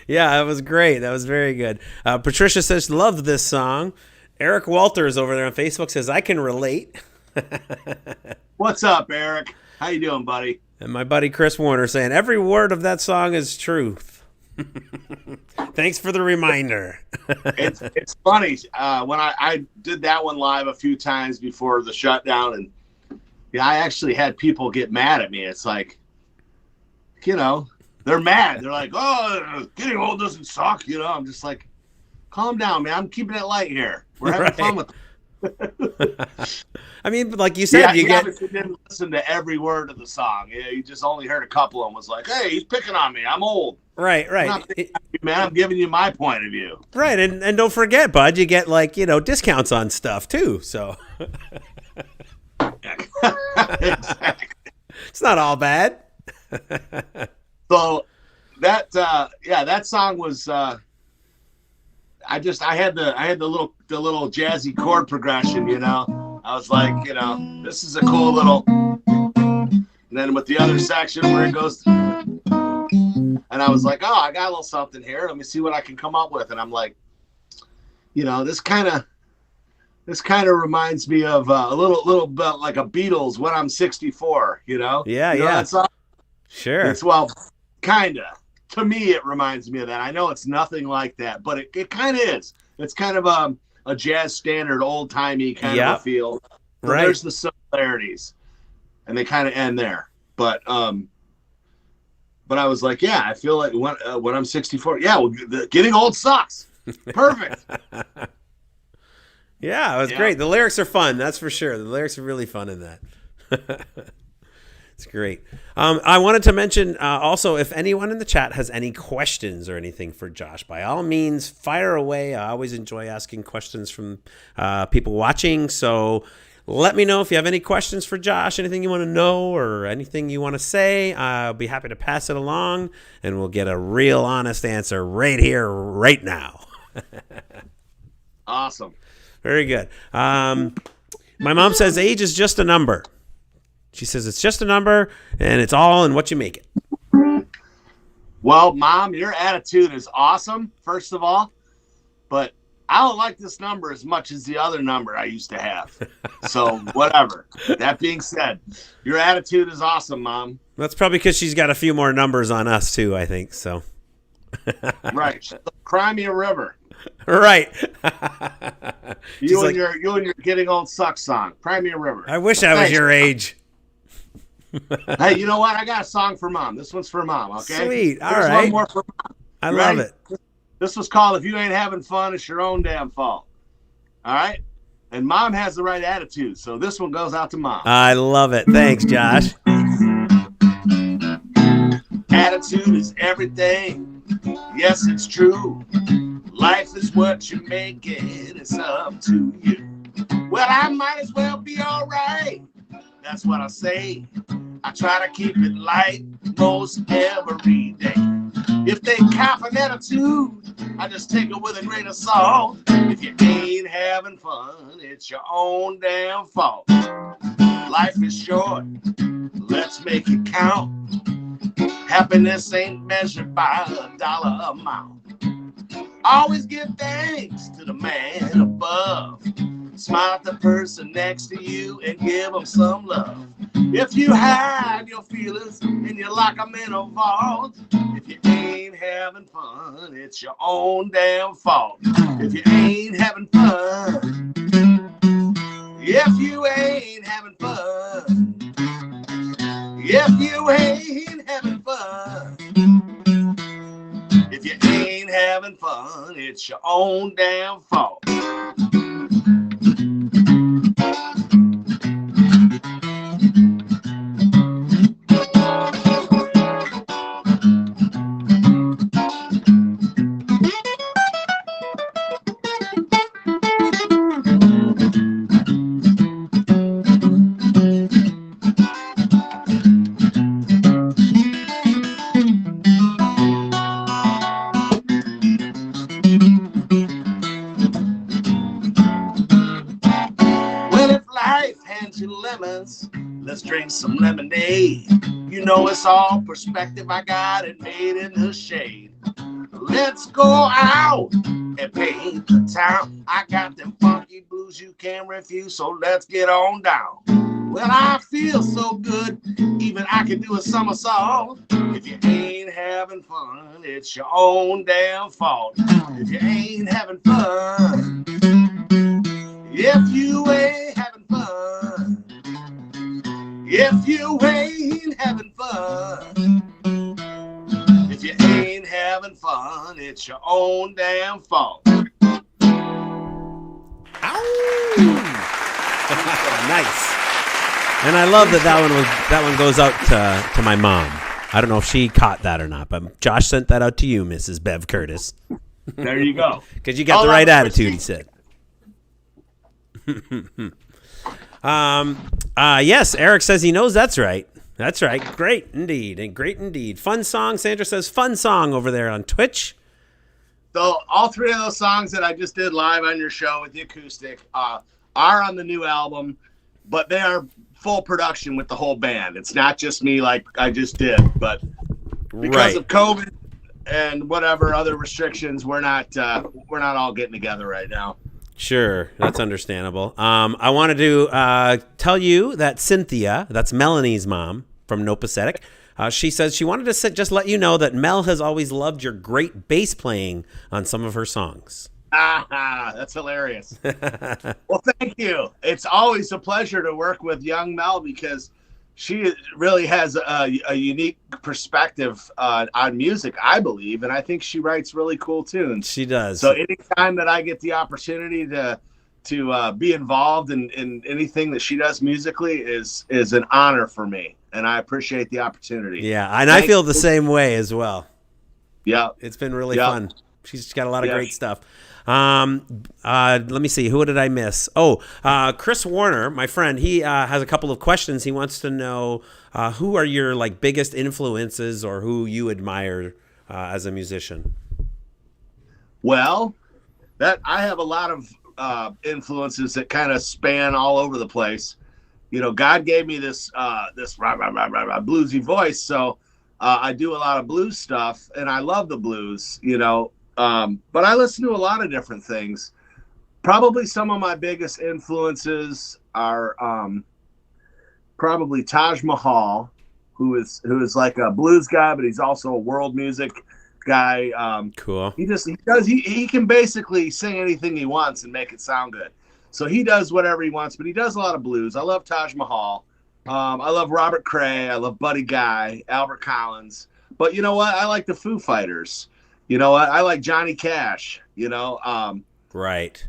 [SPEAKER 2] Yeah, that was great. That was very good. Patricia says, loved this song. Eric Walters over there on Facebook says, I can relate.
[SPEAKER 3] What's up, Eric? How you doing, buddy?
[SPEAKER 2] And my buddy Chris Warner saying, every word of that song is truth. Thanks for the reminder.
[SPEAKER 3] It's funny. When I did that one live a few times before the shutdown, and yeah, I actually had people get mad at me. It's like, you know, they're mad. They're like, oh, getting old doesn't suck. You know, I'm just like, calm down, man. I'm keeping it light here. We're having fun with it.
[SPEAKER 2] I mean, like you said,
[SPEAKER 3] you obviously didn't listen to every word of the song. Yeah, you just only heard a couple of them. Was like, hey, he's picking on me. I'm old.
[SPEAKER 2] Right.
[SPEAKER 3] I'm not picking on you, man. I'm giving you my point of view.
[SPEAKER 2] Right, and don't forget, bud, you get like, you know, discounts on stuff too. So
[SPEAKER 3] Exactly.
[SPEAKER 2] It's not all bad.
[SPEAKER 3] So that song was I had the little jazzy chord progression, you know. I was like, you know, this is a cool little, and then with the other section where it goes, and I was like, oh, I got a little something here. Let me see what I can come up with. And I'm like, you know, this kind of reminds me of a little bit like a Beatles When I'm 64, you know?
[SPEAKER 2] Yeah,
[SPEAKER 3] you know
[SPEAKER 2] yeah.
[SPEAKER 3] that song?
[SPEAKER 2] Sure.
[SPEAKER 3] It's, well, kind of. To me, it reminds me of that. I know it's nothing like that, but it kind of is. It's kind of a jazz standard, old-timey kind of a feel. So
[SPEAKER 2] right.
[SPEAKER 3] There's the similarities, and they kind of end there. But I was like, yeah, I feel like when I'm 64, yeah, well, getting old sucks. Perfect.
[SPEAKER 2] Yeah, it was great. The lyrics are fun, that's for sure. The lyrics are really fun in that. It's great. I wanted to mention also, if anyone in the chat has any questions or anything for Josh, by all means, fire away. I always enjoy asking questions from people watching. So let me know if you have any questions for Josh, anything you want to know or anything you want to say. I'll be happy to pass it along, and we'll get a real honest answer right here, right now.
[SPEAKER 3] Awesome.
[SPEAKER 2] Very good. My mom says age is just a number. She says it's just a number, and it's all in what you make it.
[SPEAKER 3] Well, Mom, your attitude is awesome, first of all, but I don't like this number as much as the other number I used to have. So, whatever. That being said, your attitude is awesome, Mom.
[SPEAKER 2] That's probably because she's got a few more numbers on us, too, I think. So,
[SPEAKER 3] right. Cry me a river.
[SPEAKER 2] Right.
[SPEAKER 3] You and your getting old sucks song. Cry me a river.
[SPEAKER 2] I wish I was your age.
[SPEAKER 3] Hey, you know what? I got a song for Mom. This one's for Mom, okay?
[SPEAKER 2] Sweet. All
[SPEAKER 3] There's
[SPEAKER 2] right.
[SPEAKER 3] one more for Mom.
[SPEAKER 2] I love it.
[SPEAKER 3] This was called If You Ain't Having Fun, It's Your Own Damn Fault. All right? And Mom has the right attitude, so this one goes out to Mom.
[SPEAKER 2] I love it. Thanks, Josh.
[SPEAKER 3] Attitude is everything. Yes, it's true. Life is what you make it. It's up to you. Well, I might as well be all right. That's what I say. I try to keep it light most every day. If they cop an attitude, I just take it with a grain of salt. If you ain't having fun, it's your own damn fault. Life is short, let's make it count. Happiness ain't measured by a dollar amount. Always give thanks to the man above. Smile at the person next to you and give them some love. If you hide your feelings and you lock them in a vault, if you ain't having fun, it's your own damn fault. If you ain't having fun, if you ain't having fun, if you ain't having fun, if you ain't having fun, it's your own damn fault. Lemons, let's drink some lemonade. You know it's all perspective, I got it made in the shade. Let's go out and paint the town. I got them funky blues you can't refuse, so let's get on down. Well, I feel so good, even I can do a somersault. If you ain't having fun, it's your own damn fault. If you ain't having fun, if you ain't having fun, if you ain't having fun, if you ain't having fun, it's your own damn fault.
[SPEAKER 2] Nice. And I love that one goes out to my mom. I don't know if she caught that or not, but Josh sent that out to you, Mrs. Bev Curtis.
[SPEAKER 3] There you go.
[SPEAKER 2] Because you got the right attitude, he said. Yes, Eric says he knows that's right. That's right. Great indeed. And great indeed. Fun song. Sandra says fun song over there on Twitch.
[SPEAKER 3] So all three of those songs that I just did live on your show with the acoustic are on the new album, but they are full production with the whole band. It's not just me like I just did, but because of COVID and whatever other restrictions, we're not all getting together right now.
[SPEAKER 2] Sure, that's understandable. I wanted to tell you that Cynthia, that's Melanie's mom from Nopacetic, she says she wanted to just let you know that Mel has always loved your great bass playing on some of her songs.
[SPEAKER 3] That's hilarious. Well, thank you. It's always a pleasure to work with young Mel because she really has a unique perspective on music, I believe, and I think she writes really cool tunes.
[SPEAKER 2] She does.
[SPEAKER 3] So anytime that I get the opportunity to be involved in anything that she does musically is an honor for me, and I appreciate the opportunity.
[SPEAKER 2] Yeah, and I feel the same way as well.
[SPEAKER 3] Yeah,
[SPEAKER 2] it's been really fun. She's got a lot of great stuff. Let me see. Who did I miss? Chris Warner, my friend. He has a couple of questions. He wants to know who are your biggest influences or who you admire as a musician.
[SPEAKER 3] Well, I have a lot of influences that kind of span all over the place. You know, God gave me this bluesy voice, so I do a lot of blues stuff, and I love the blues. You know. But I listen to a lot of different things. Probably some of my biggest influences are probably Taj Mahal, who is like a blues guy, but he's also a world music guy.
[SPEAKER 2] Cool.
[SPEAKER 3] He can basically sing anything he wants and make it sound good. So he does whatever he wants, but he does a lot of blues. I love Taj Mahal. I love Robert Cray. I love Buddy Guy, Albert Collins. But you know what? I like the Foo Fighters. You know, I like Johnny Cash, you know.
[SPEAKER 2] Right.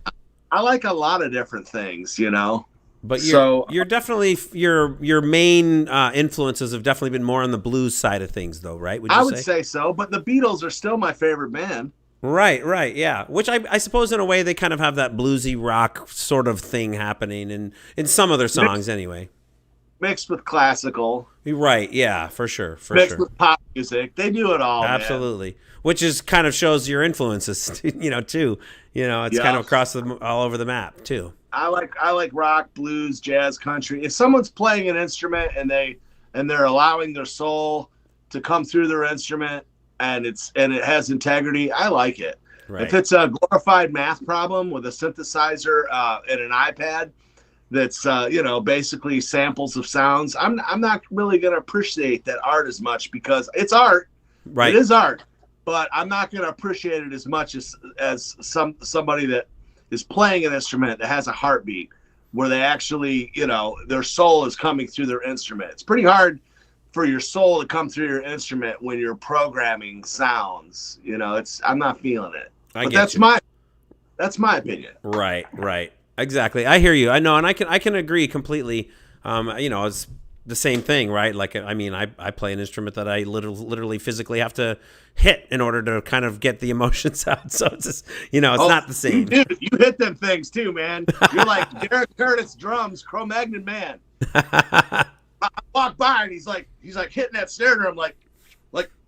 [SPEAKER 3] I like a lot of different things, you know.
[SPEAKER 2] But you're definitely your main influences have definitely been more on the blues side of things, though, right?
[SPEAKER 3] I would say so, but the Beatles are still my favorite band.
[SPEAKER 2] Right, yeah. Which I suppose in a way they kind of have that bluesy rock sort of thing happening in some of their songs anyway.
[SPEAKER 3] mixed with classical.
[SPEAKER 2] Right, yeah, for sure.
[SPEAKER 3] Mixed with pop music. They do it all,
[SPEAKER 2] absolutely.
[SPEAKER 3] Man.
[SPEAKER 2] Which is kind of shows your influences, too. It's kind of across all over the map, too.
[SPEAKER 3] I like rock, blues, jazz, country. If someone's playing an instrument and they're allowing their soul to come through their instrument and it has integrity, I like it. Right. If it's a glorified math problem with a synthesizer and an iPad that's basically samples of sounds, I'm not really going to appreciate that art as much because it's art. Right. It is art, but I'm not going to appreciate it as much as somebody that is playing an instrument that has a heartbeat where they actually, their soul is coming through their instrument. It's pretty hard for your soul to come through your instrument when you're programming sounds. I'm not feeling it. That's my opinion.
[SPEAKER 2] Right. Exactly. I hear you. I know, and I can agree completely. It's the same thing, right? Like, I mean, I play an instrument that I literally physically have to hit in order to kind of get the emotions out. So it's just, it's not the same.
[SPEAKER 3] Dude, you hit them things too, man. You're like Derek Curtis drums, Cro-Magnon man. I walk by and he's like hitting that snare drum like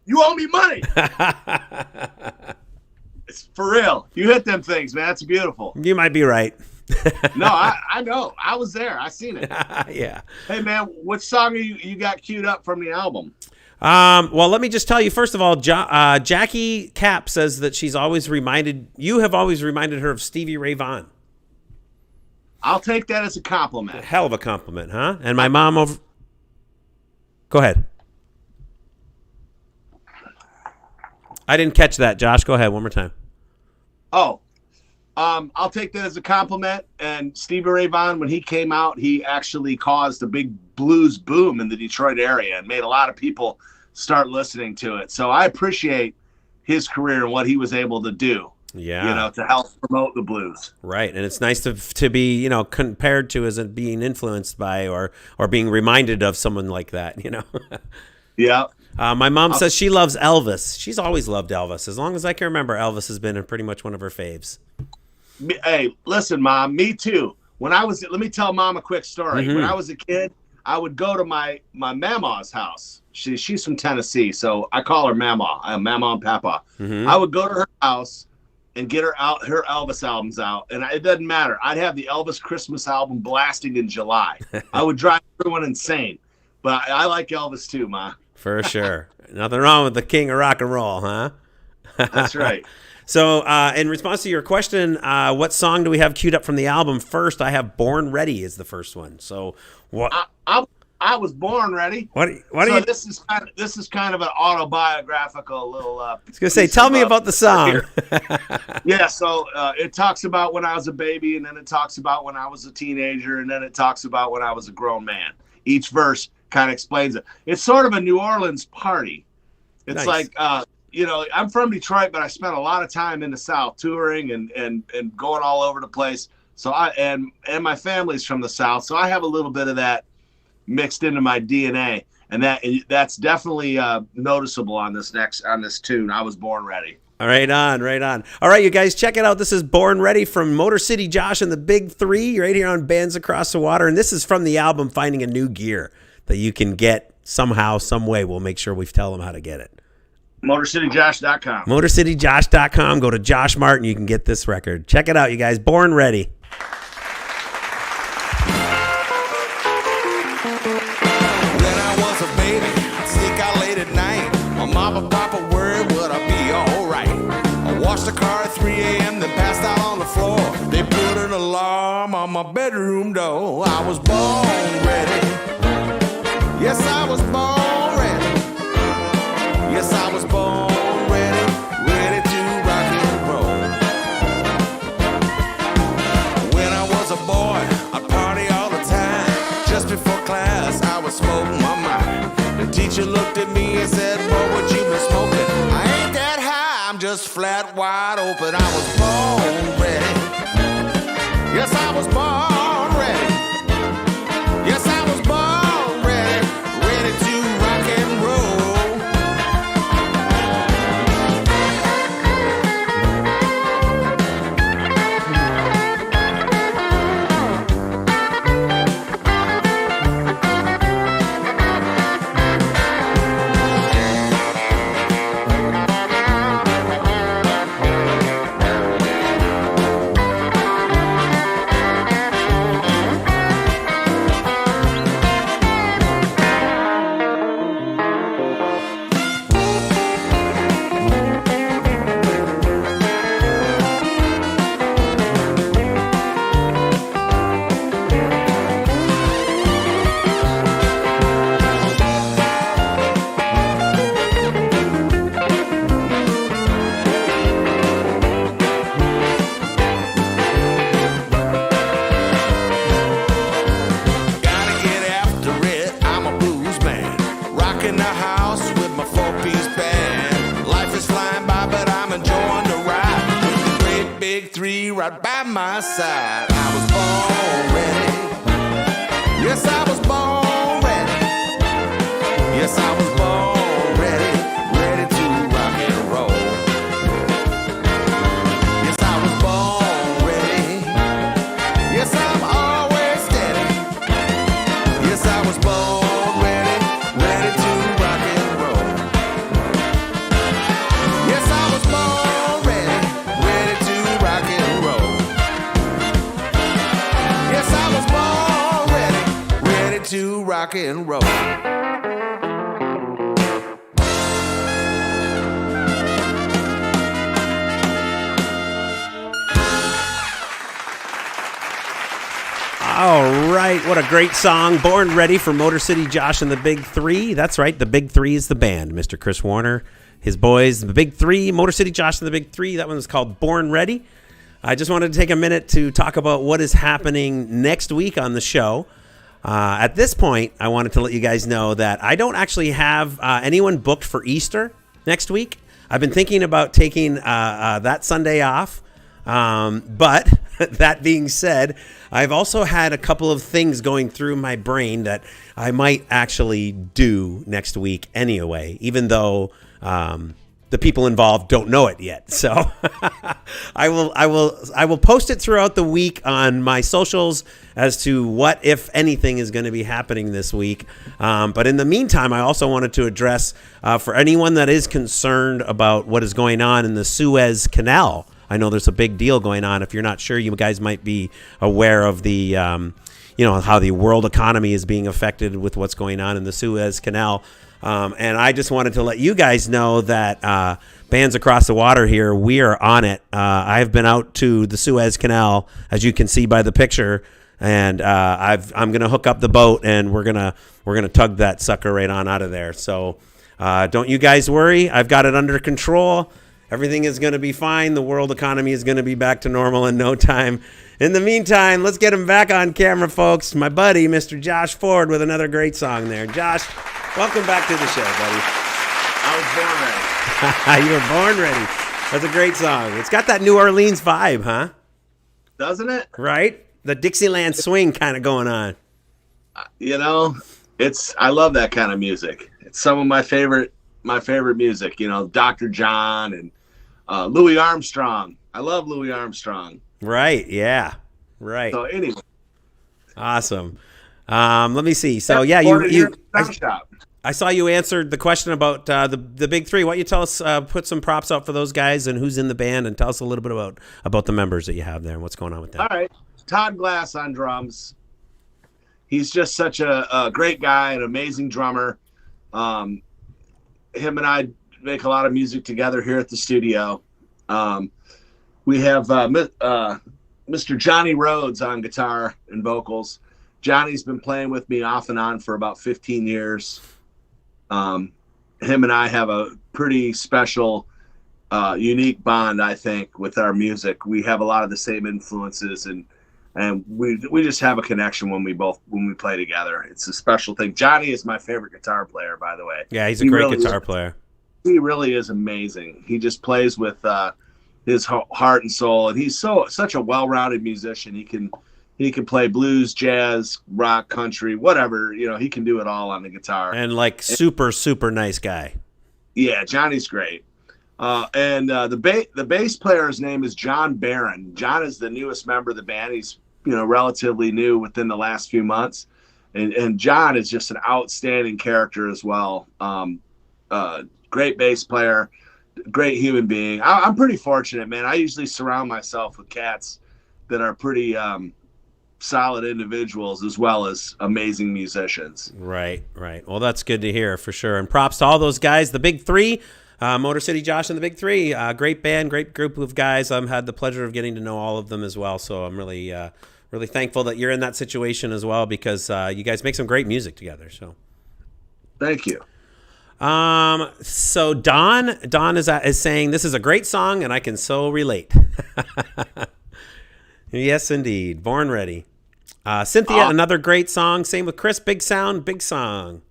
[SPEAKER 3] you owe me money. It's for real. You hit them things, man. That's beautiful.
[SPEAKER 2] You might be right.
[SPEAKER 3] No, I know. I was there. I seen it.
[SPEAKER 2] Yeah.
[SPEAKER 3] Hey, man, what song you got queued up from the album?
[SPEAKER 2] Well, let me just tell you, first of all, Jackie Cap says that you have always reminded her of Stevie Ray Vaughan.
[SPEAKER 3] I'll take that as a compliment.
[SPEAKER 2] A hell of a compliment, huh? And my mom over... Go ahead. I didn't catch that, Josh. Go ahead one more time.
[SPEAKER 3] Oh, I'll take that as a compliment. And Stevie Ray Vaughan, when he came out, he actually caused a big blues boom in the Detroit area and made a lot of people start listening to it. So I appreciate his career and what he was able to do. Yeah, to help promote the blues. Right,
[SPEAKER 2] and it's nice to be compared to as being influenced by or being reminded of someone like that.
[SPEAKER 3] Yeah.
[SPEAKER 2] My mom says she loves Elvis. She's always loved Elvis. As long as I can remember, Elvis has been pretty much one of her faves.
[SPEAKER 3] Hey, listen, Mom, me too. Let me tell Mom a quick story. Mm-hmm. When I was a kid, I would go to my mama's house. She's from Tennessee, so I call her Mama. Mama and Papa. Mm-hmm. I would go to her house and get her Elvis albums out, and it doesn't matter. I'd have the Elvis Christmas album blasting in July. I would drive everyone insane, but I like Elvis too, Ma.
[SPEAKER 2] For sure. Nothing wrong with the king of rock and roll, huh?
[SPEAKER 3] That's right.
[SPEAKER 2] So in response to your question, what song do we have queued up from the album? First, I have Born Ready is the first one. So what?
[SPEAKER 3] I was born ready. This is kind of an autobiographical little. I was
[SPEAKER 2] gonna say, tell me about the song.
[SPEAKER 3] Yeah, so it talks about when I was a baby, and then it talks about when I was a teenager, and then it talks about when I was a grown man. Each verse kind of explains it. It's sort of a New Orleans party. It's nice. Like I'm from Detroit, but I spent a lot of time in the South touring and going all over the place. So and my family's from the South, so I have a little bit of that mixed into my DNA, and that's definitely noticeable on this tune. I was born ready.
[SPEAKER 2] Right on. All right, you guys, check it out. This is Born Ready from Motor City Josh and the Big Three right here on Bands Across the Water, and this is from the album Finding a New Gear that you can get somehow, some way. We'll make sure we tell them how to get it.
[SPEAKER 3] MotorCityJosh.com.
[SPEAKER 2] MotorCityJosh.com. Go to Josh Martin. You can get this record. Check it out, you guys. Born Ready.
[SPEAKER 4] When I was a baby, sneak out late at night. My mama, papa worried would I be alright. I washed the car at 3 a.m., then passed out on the floor. They put an alarm on my bedroom door. I was born ready. Yes, I was born ready. Yes, I was born ready, ready to rock and roll. When I was a boy, I'd party all the time. Just before class, I was smoking my mind. The teacher looked at me and said, "Boy, what you been smoking?" I ain't that high, I'm just flat wide open. I was born ready. Yes, I was born ready. Yes, I was born ready, ready to rock and roll. big three right by my side. I was born ready. Yes, I was born ready. Yes, I was born ready, ready to rock and roll. Yes, I was born ready. Yes, I'm always steady. Yes, I was born ready, ready to rock and roll. Yes, I was born ready, ready to rock and roll. Yes, I was born ready, ready to rock and roll.
[SPEAKER 2] All right, what a great song. Born Ready for Motor City Josh and the Big Three. That's right, the Big Three is the band. Mr. Chris Warner, his boys, the Big Three, Motor City Josh and the Big Three. That one is called Born Ready. I just wanted to take a minute to talk about what is happening next week on the show. At this point, I wanted to let you guys know that I don't actually have anyone booked for Easter next week. I've been thinking about taking that Sunday off. But that being said, I've also had a couple of things going through my brain that I might actually do next week anyway, even though the people involved don't know it yet. So I will post it throughout the week on my socials as to what, if anything, is going to be happening this week. But in the meantime, I also wanted to address for anyone that is concerned about what is going on in the Suez Canal. I know there's a big deal going on. If you're not sure, you guys might be aware of the, how the world economy is being affected with what's going on in the Suez Canal. And I just wanted to let you guys know that Bands Across the Water here, we are on it. I've been out to the Suez Canal, as you can see by the picture, and I'm going to hook up the boat, and we're gonna tug that sucker right on out of there. So don't you guys worry. I've got it under control. Everything is going to be fine. The world economy is going to be back to normal in no time. In the meantime, let's get him back on camera, folks. My buddy, Mr. Josh Ford, with another great song there. Josh, welcome back to the show, buddy.
[SPEAKER 3] I was born ready.
[SPEAKER 2] You were born ready. That's a great song. It's got that New Orleans vibe, huh?
[SPEAKER 3] Doesn't it?
[SPEAKER 2] Right? The Dixieland swing kind of going on.
[SPEAKER 3] I love that kind of music. It's some of my favorite music, Dr. John and Louis Armstrong. I love Louis Armstrong.
[SPEAKER 2] Right, yeah. Right.
[SPEAKER 3] So anyway.
[SPEAKER 2] Awesome. Let me see. So yeah, I saw you answered the question about the Big Three. Why don't you tell us, put some props out for those guys and who's in the band, and tell us a little bit about the members that you have there and what's going on with them.
[SPEAKER 3] All right. Todd Glass on drums. He's just such a great guy, an amazing drummer. Him and I make a lot of music together here at the studio. We have Mr. Johnny Rhodes on guitar and vocals. Johnny's been playing with me off and on for about 15 years. Him and I have a pretty special, unique bond, I think, with our music. We have a lot of the same influences, and we just have a connection when we play together. It's a special thing. Johnny is my favorite guitar player, by the way.
[SPEAKER 2] Yeah, he's a great guitar player.
[SPEAKER 3] He really is amazing. He just plays with his heart and soul, and he's such a well-rounded musician. He can play blues, jazz, rock, country, whatever. He can do it all on the guitar.
[SPEAKER 2] And super nice guy.
[SPEAKER 3] Yeah, Johnny's great. And the bass player's name is John Barron. John is the newest member of the band. He's relatively new within the last few months, and John is just an outstanding character as well. Great bass player, great human being. I'm pretty fortunate, man. I usually surround myself with cats that are pretty solid individuals as well as amazing musicians.
[SPEAKER 2] Right. Well, that's good to hear for sure. And props to all those guys, the Big Three, Motor City Josh and the Big Three. Great band, great group of guys. I've had the pleasure of getting to know all of them as well. So I'm really thankful that you're in that situation as well, because you guys make some great music together. So
[SPEAKER 3] thank you.
[SPEAKER 2] So Don is saying this is a great song and I can so relate. Yes, indeed. Born Ready. Cynthia, another great song. Same with Chris. Big sound, big song.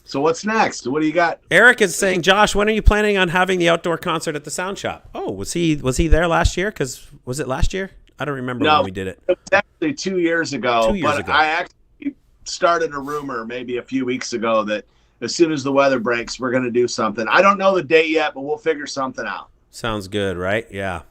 [SPEAKER 3] So what's next? What do you got?
[SPEAKER 2] Eric is saying, Josh, when are you planning on having the outdoor concert at the Sound Shop? Oh, was he there last year? Because was it last year? I don't remember when we did it.
[SPEAKER 3] It was actually 2 years ago.
[SPEAKER 2] 2 years ago.
[SPEAKER 3] I actually started a rumor maybe a few weeks ago that as soon as the weather breaks, we're going to do something. I don't know the date yet, but we'll figure something out.
[SPEAKER 2] Sounds good, right? Yeah.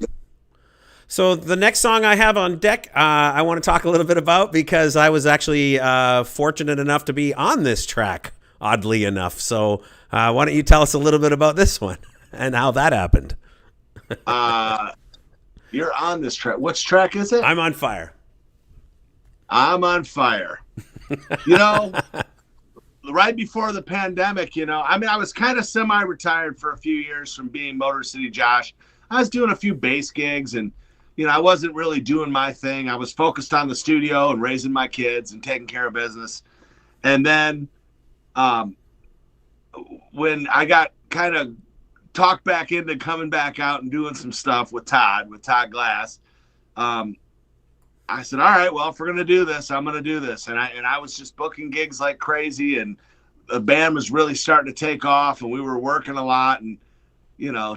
[SPEAKER 2] So the next song I have on deck, I want to talk a little bit about because I was actually fortunate enough to be on this track, oddly enough. So why don't you tell us a little bit about this one and how that happened?
[SPEAKER 3] You're on this track. Which track is it?
[SPEAKER 2] I'm on fire.
[SPEAKER 3] I'm on fire. You know, right before the pandemic, I was kind of semi-retired for a few years from being Motor City Josh. I was doing a few bass gigs and, I wasn't really doing my thing. I was focused on the studio and raising my kids and taking care of business. And then when I got kind of talked back into coming back out and doing some stuff with Todd Glass, I said, all right, well, if we're going to do this, I'm going to do this. And I was just booking gigs like crazy, and the band was really starting to take off, and we were working a lot. And,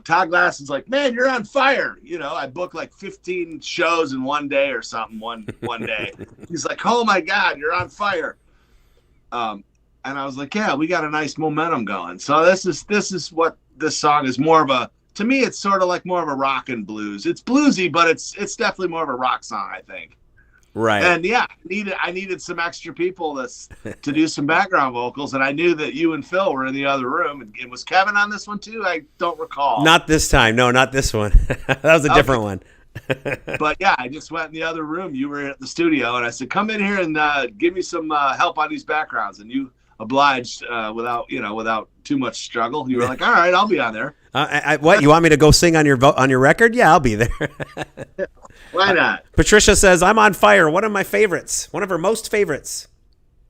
[SPEAKER 3] Todd Glass is like, man, you're on fire. I booked like 15 shows in one day or something one day. He's like, oh my God, you're on fire. And I was like, yeah, we got a nice momentum going. So this is what this song is more of to me, it's sort of like more of a rock and blues. It's bluesy, but it's definitely more of a rock song, I think.
[SPEAKER 2] Right.
[SPEAKER 3] And yeah, I needed some extra people to do some background vocals, and I knew that you and Phil were in the other room. And was Kevin on this one too? I don't recall.
[SPEAKER 2] Not this time. No, not this one. That was a different one.
[SPEAKER 3] But yeah, I just went in the other room. You were at the studio, and I said, come in here and give me some help on these backgrounds. And you obliged without too much struggle. You were like, all right, I'll be on there.
[SPEAKER 2] What, you want me to go sing on your record? Yeah, I'll be there.
[SPEAKER 3] Why not?
[SPEAKER 2] Patricia says, I'm on fire. One of my favorites. One of her most favorites.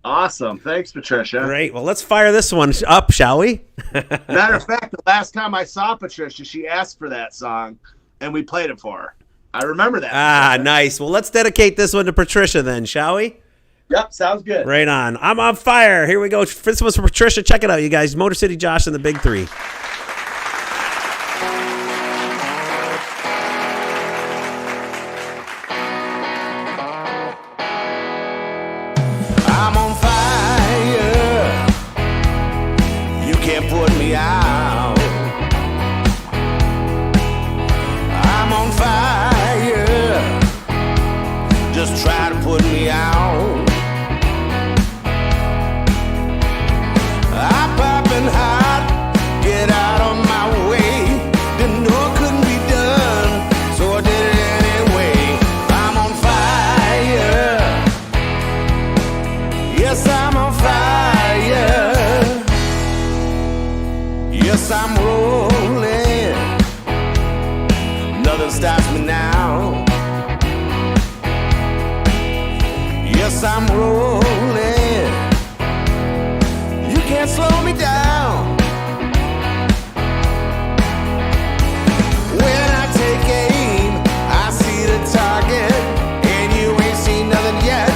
[SPEAKER 3] Awesome. Thanks, Patricia.
[SPEAKER 2] Great. Well, let's fire this one up, shall we?
[SPEAKER 3] Matter of fact, the last time I saw Patricia, she asked for that song, and we played it for her. I remember that.
[SPEAKER 2] Ah, nice. Well, let's dedicate this one to Patricia then, shall we?
[SPEAKER 3] Yep, sounds good.
[SPEAKER 2] Right on. I'm on fire. Here we go. This one's for Patricia. Check it out, you guys. Motor City Josh and the Big Three.
[SPEAKER 4] I'm on fire. You can't put me out. I'm on fire. Just try to put me out. I'm popping hot. Get out of my way. Didn't know it couldn't be done, so I did it anyway. I'm on fire. Yes, I'm on fire. Yes, I'm rolling. Nothing stops me now. Yes, I'm rolling. You can't slow me down. When I take aim, I see the target, and you ain't seen nothing yet.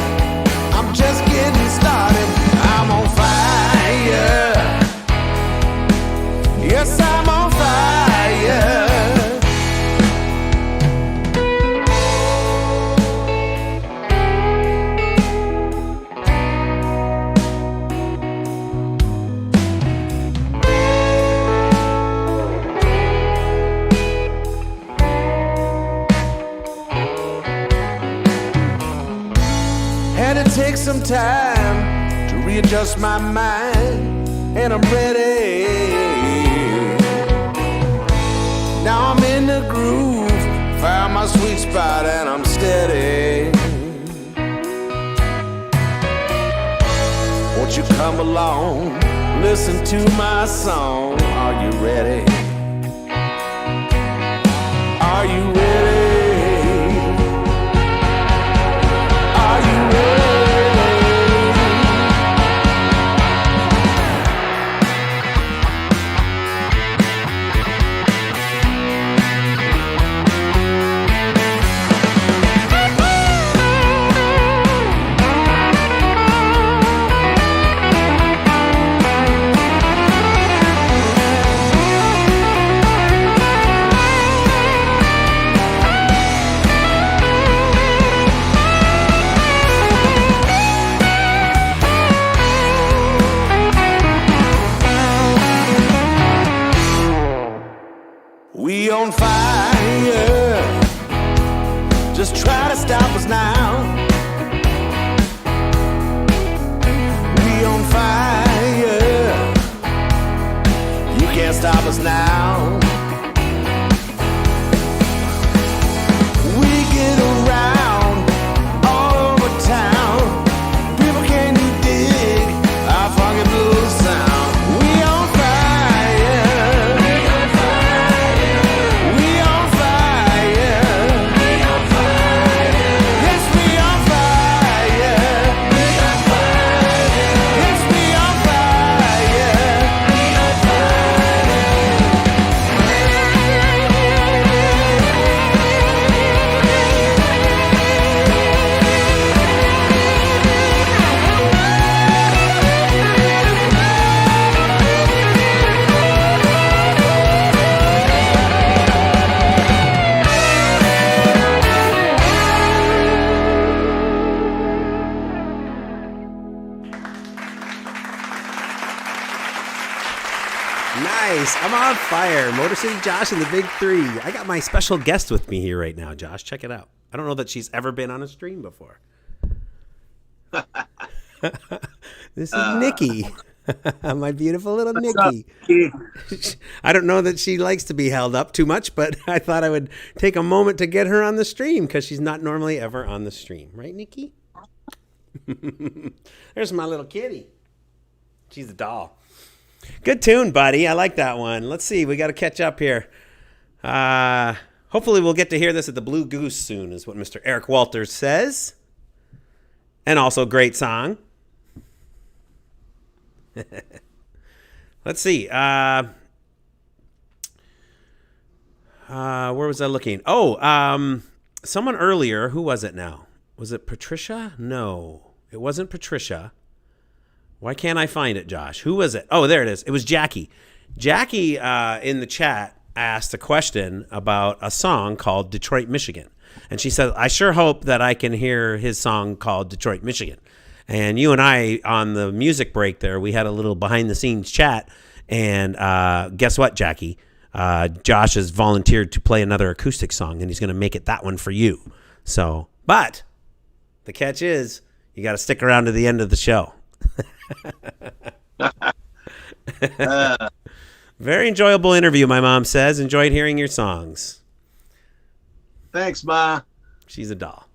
[SPEAKER 4] I'm just getting started. I'm on fire. Yes, I'm on fire. Had to take some time to readjust my mind, and I'm ready. Now I'm in the groove, found my sweet spot, and I'm steady. Won't you come along, listen to my song? Are you ready? Are you ready? Are you ready? just try to stop us now. We on fire, you can't stop us now. We get around all over town. People, can you dig our funky blues sound? We on fire, we on fire, we on fire, we on fire. Yes, we on fire, we on fire. Yes, we on fire, we on fire.
[SPEAKER 2] Nice. I'm on fire. Motor City Josh and the Big Three. I got my special guest with me here right now, Josh. Check it out. I don't know that she's ever been on a stream before. This is Nikki. My beautiful little Nikki. I don't know that she likes to be held up too much, but I thought I would take a moment to get her on the stream because she's not normally ever on the stream. Right, Nikki? There's my little kitty. She's a doll. Good tune, buddy. I like that one. Let's see. We got to catch up here. Hopefully we'll get to hear this at the Blue Goose soon, is what Mr. Eric Walters says. And also, great song. Let's see. Where was I looking? Oh, someone earlier. Who was it now? Was it Patricia? No, it wasn't Patricia. Why can't I find it, Josh? Who was it? Oh, there it is. It was Jackie. Jackie in the chat asked a question about a song called Detroit, Michigan. And she said, I sure hope that I can hear his song called Detroit, Michigan. And you and I, on the music break there, we had a little behind-the-scenes chat. And guess what, Jackie? Josh has volunteered to play another acoustic song, and he's going to make it that one for you. So, but the catch is you got to stick around to the end of the show. Very enjoyable interview, my mom says. Enjoyed hearing your songs.
[SPEAKER 3] Thanks, Ma.
[SPEAKER 2] She's a doll.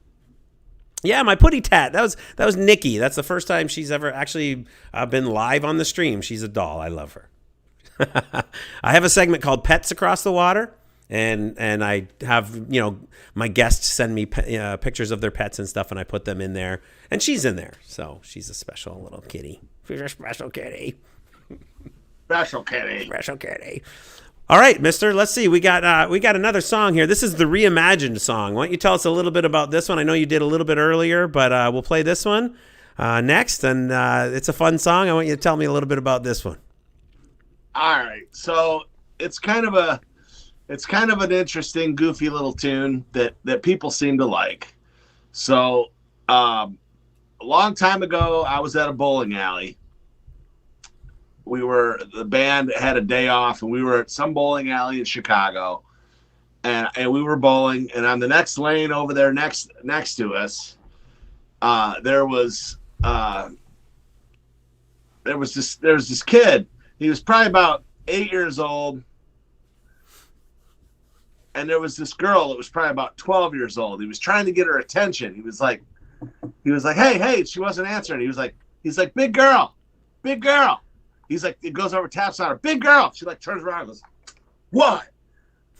[SPEAKER 2] Yeah, my putty tat. That was Nikki. That's the first time she's ever actually been live on the stream. She's a doll. I love her. I have a segment called Pets Across the Water, and I have, my guests send me pictures of their pets and stuff, and I put them in there, and she's in there. So she's a special little kitty. She's a special kitty.
[SPEAKER 3] Special kitty.
[SPEAKER 2] Special kitty. All right, mister, let's see. We got another song here. This is the reimagined song. Why don't you tell us a little bit about this one? I know you did a little bit earlier, but we'll play this one next, and it's a fun song. I want you to tell me a little bit about this one.
[SPEAKER 3] All right. So it's kind of an interesting, goofy little tune that people seem to like. So a long time ago, I was at a bowling alley. The band had a day off, and we were at some bowling alley in Chicago, and we were bowling. And on the next lane over there, next to us, there was this kid. He was probably about 8 years old, and there was this girl that was probably about 12 years old. He was trying to get her attention. He was like, hey. She wasn't answering. He's like, big girl. He's like, it goes over, taps on her, big girl. She like turns around and goes, what?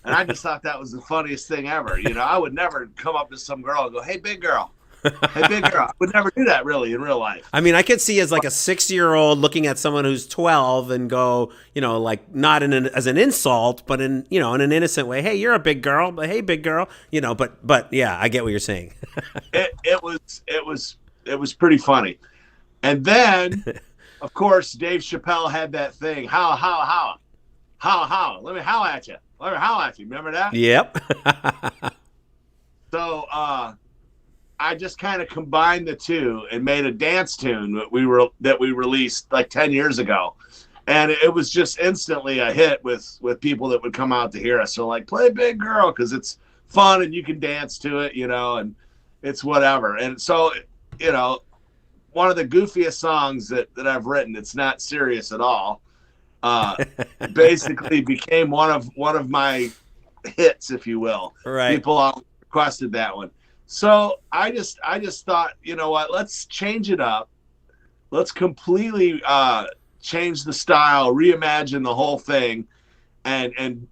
[SPEAKER 3] And I just thought that was the funniest thing ever. I would never come up to some girl and go, hey, big girl. Hey, big girl. I would never do that really in real life.
[SPEAKER 2] I mean, I could see as like a 6-year-old looking at someone who's 12 and go, like not as an insult, but in an innocent way. Hey, you're a big girl. But hey, big girl. But yeah, I get what you're saying.
[SPEAKER 3] It was pretty funny. And then, of course, Dave Chappelle had that thing. How? Let me howl at you. Remember that?
[SPEAKER 2] Yep.
[SPEAKER 3] So, I just kind of combined the two and made a dance tune that we released like 10 years ago, and it was just instantly a hit with people that would come out to hear us. So like, play Big Girl, because it's fun and you can dance to it, and it's whatever. And so, one of the goofiest songs that I've written, it's not serious at all, basically became one of my hits, if you will.
[SPEAKER 2] Right.
[SPEAKER 3] People all requested that one. So I just thought, you know what, let's change it up. Let's completely change the style, reimagine the whole thing, and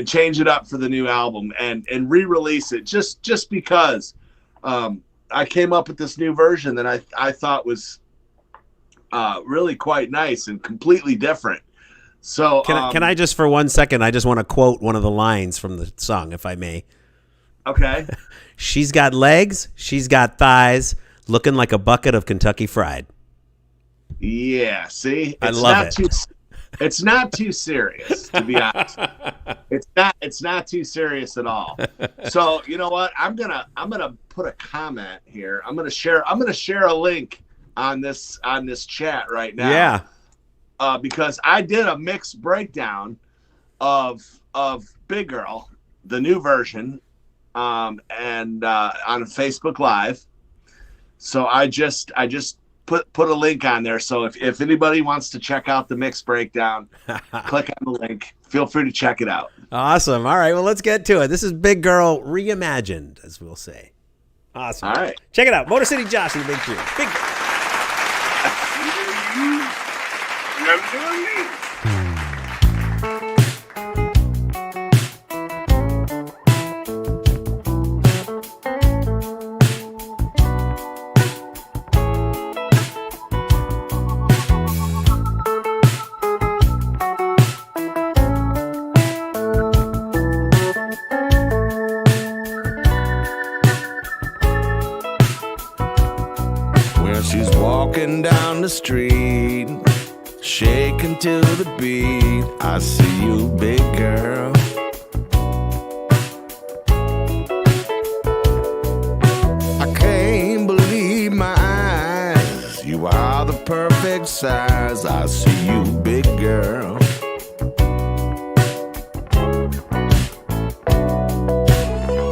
[SPEAKER 3] change it up for the new album and re-release it just because I came up with this new version that I thought was really quite nice and completely different. So
[SPEAKER 2] can I just for 1 second, I just want to quote one of the lines from the song, if I may.
[SPEAKER 3] Okay.
[SPEAKER 2] She's got legs, she's got thighs, looking like a bucket of Kentucky Fried.
[SPEAKER 3] Yeah, see?
[SPEAKER 2] I love it.
[SPEAKER 3] It's not too serious, to be honest. It's not too serious at all. So, you know what? I'm gonna put a comment here. I'm gonna share a link on this chat right now.
[SPEAKER 2] Yeah.
[SPEAKER 3] Because I did a mixed breakdown of Big Girl, the new version, and on Facebook Live. So I just put a link on there. So if anybody wants to check out the mix breakdown, click on the link. Feel free to check it out.
[SPEAKER 2] Awesome. All right. Well, let's get to it. This is Big Girl reimagined, as we'll say. Awesome.
[SPEAKER 3] All right.
[SPEAKER 2] Check it out. Motor City Josh and the Big Crew. Big Girl.
[SPEAKER 4] She's walking down the street, shaking to the beat. I see you, big girl. I can't believe my eyes. You are the perfect size. I see you, big girl.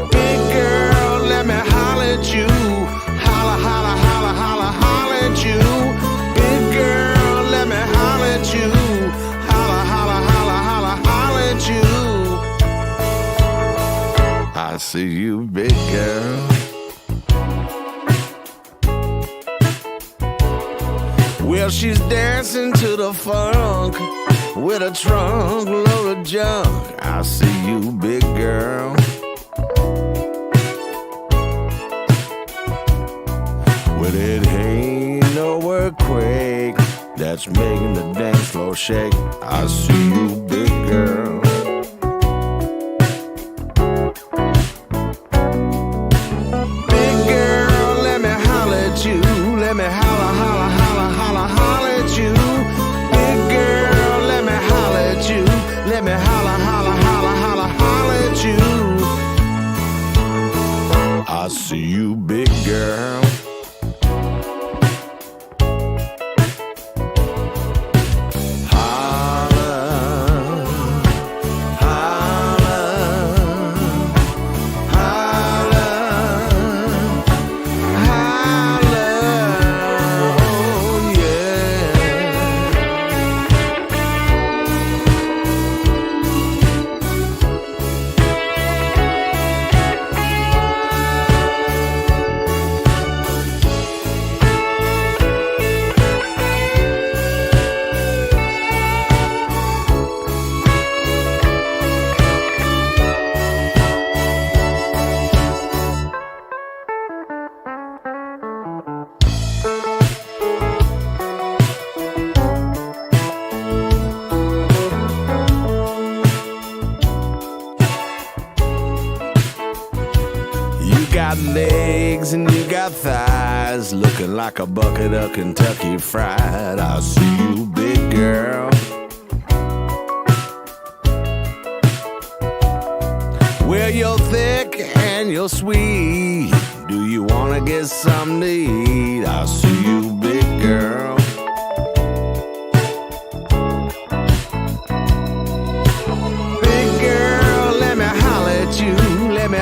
[SPEAKER 4] Big girl, let me holler at you. Holla, holla, holla, holla, holla at you. Big girl, let me holler at you. Holla, holla, holla, holla, holla at you. I see you, big girl. Well, she's dancing to the funk with a trunk load of junk. I see you, big girl. Well, it ain't no earthquake that's making the dance floor shake. I see you, big girl. Big girl, let me holler at you. Let me holla, holla, holla, holla, holla at you. Big girl, let me holler at you. Let me holla, holla, holla, holla, holla at you. I see you, big girl. Legs and you got thighs, looking like a bucket of Kentucky Fried. I see you, big girl. Well, you're thick and you're sweet. Do you wanna get something to eat? I see you, big girl. Big girl, let me holler at you. Let me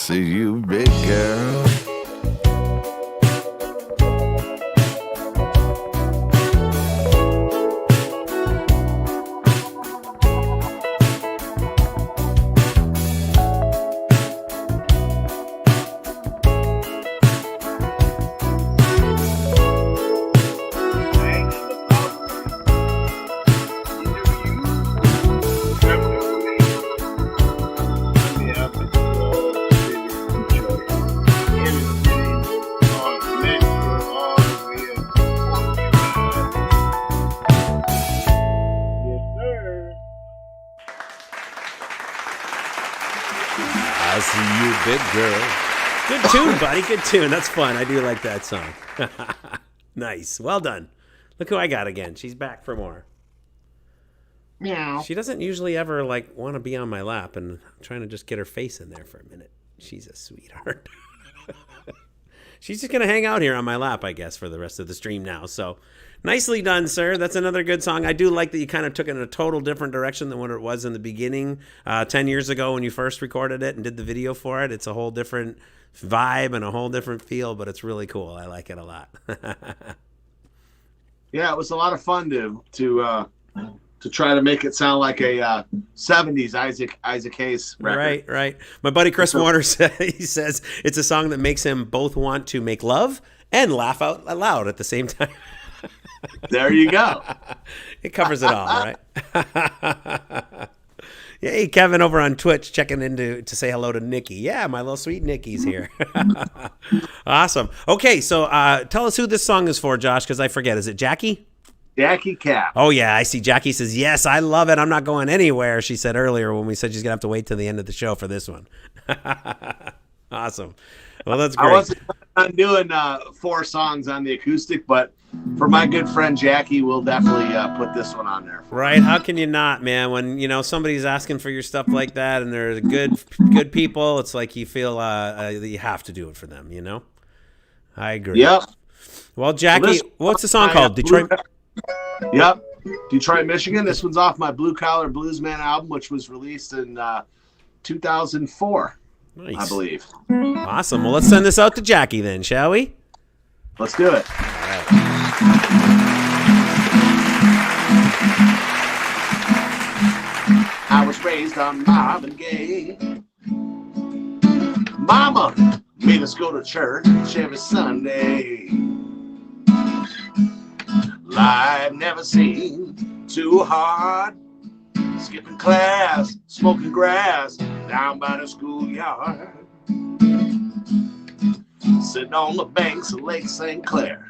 [SPEAKER 4] see you, big girl.
[SPEAKER 2] I see you, big girl. Good tune, buddy. Good tune. That's fun. I do like that song. Nice. Well done. Look who I got again. She's back for more.
[SPEAKER 3] Meow.
[SPEAKER 2] She doesn't usually ever want to be on my lap, and I'm trying to just get her face in there for a minute. She's a sweetheart. She's just going to hang out here on my lap, I guess, for the rest of the stream now. So nicely done, sir. That's another good song. I do like that you kind of took it in a total different direction than what it was in the beginning. 10 years ago when you first recorded it and did the video for it, it's a whole different vibe and a whole different feel, but it's really cool. I like it a lot.
[SPEAKER 3] Yeah, it was a lot of fun to try to make it sound like a 70s Isaac Hayes record.
[SPEAKER 2] Right. My buddy Chris Warner says it's a song that makes him both want to make love and laugh out loud at the same time.
[SPEAKER 3] There you go.
[SPEAKER 2] It covers it all, right? Hey, Kevin over on Twitch checking in to say hello to Nikki. Yeah, my little sweet Nikki's here. Awesome. Okay, so tell us who this song is for, Josh, because I forget. Is it Jackie?
[SPEAKER 3] Jackie Cap.
[SPEAKER 2] Oh, yeah, I see. Jackie says, yes, I love it. I'm not going anywhere, she said earlier when we said she's going to have to wait till the end of the show for this one. Awesome. Well, that's great.
[SPEAKER 3] I wasn't doing 4 songs on the acoustic, but for my good friend Jackie, we'll definitely put this one on there.
[SPEAKER 2] Right? How can you not, man? When somebody's asking for your stuff like that, and they're good people, it's like you feel that you have to do it for them. I agree.
[SPEAKER 3] Yep.
[SPEAKER 2] Well, Jackie, what's the song called? Detroit.
[SPEAKER 3] Yep. Detroit, Michigan. This one's off my Blue Collar Bluesman album, which was released in 2004.
[SPEAKER 2] Nice.
[SPEAKER 3] I believe.
[SPEAKER 2] Awesome. Well, let's send this out to Jackie then, shall we?
[SPEAKER 3] Let's do it. I was raised on Marvin Gaye. Mama made us go to church every Sunday. Life never seemed too hard. Skipping class, smoking grass down by the schoolyard. Sitting on the banks of Lake St. Clair.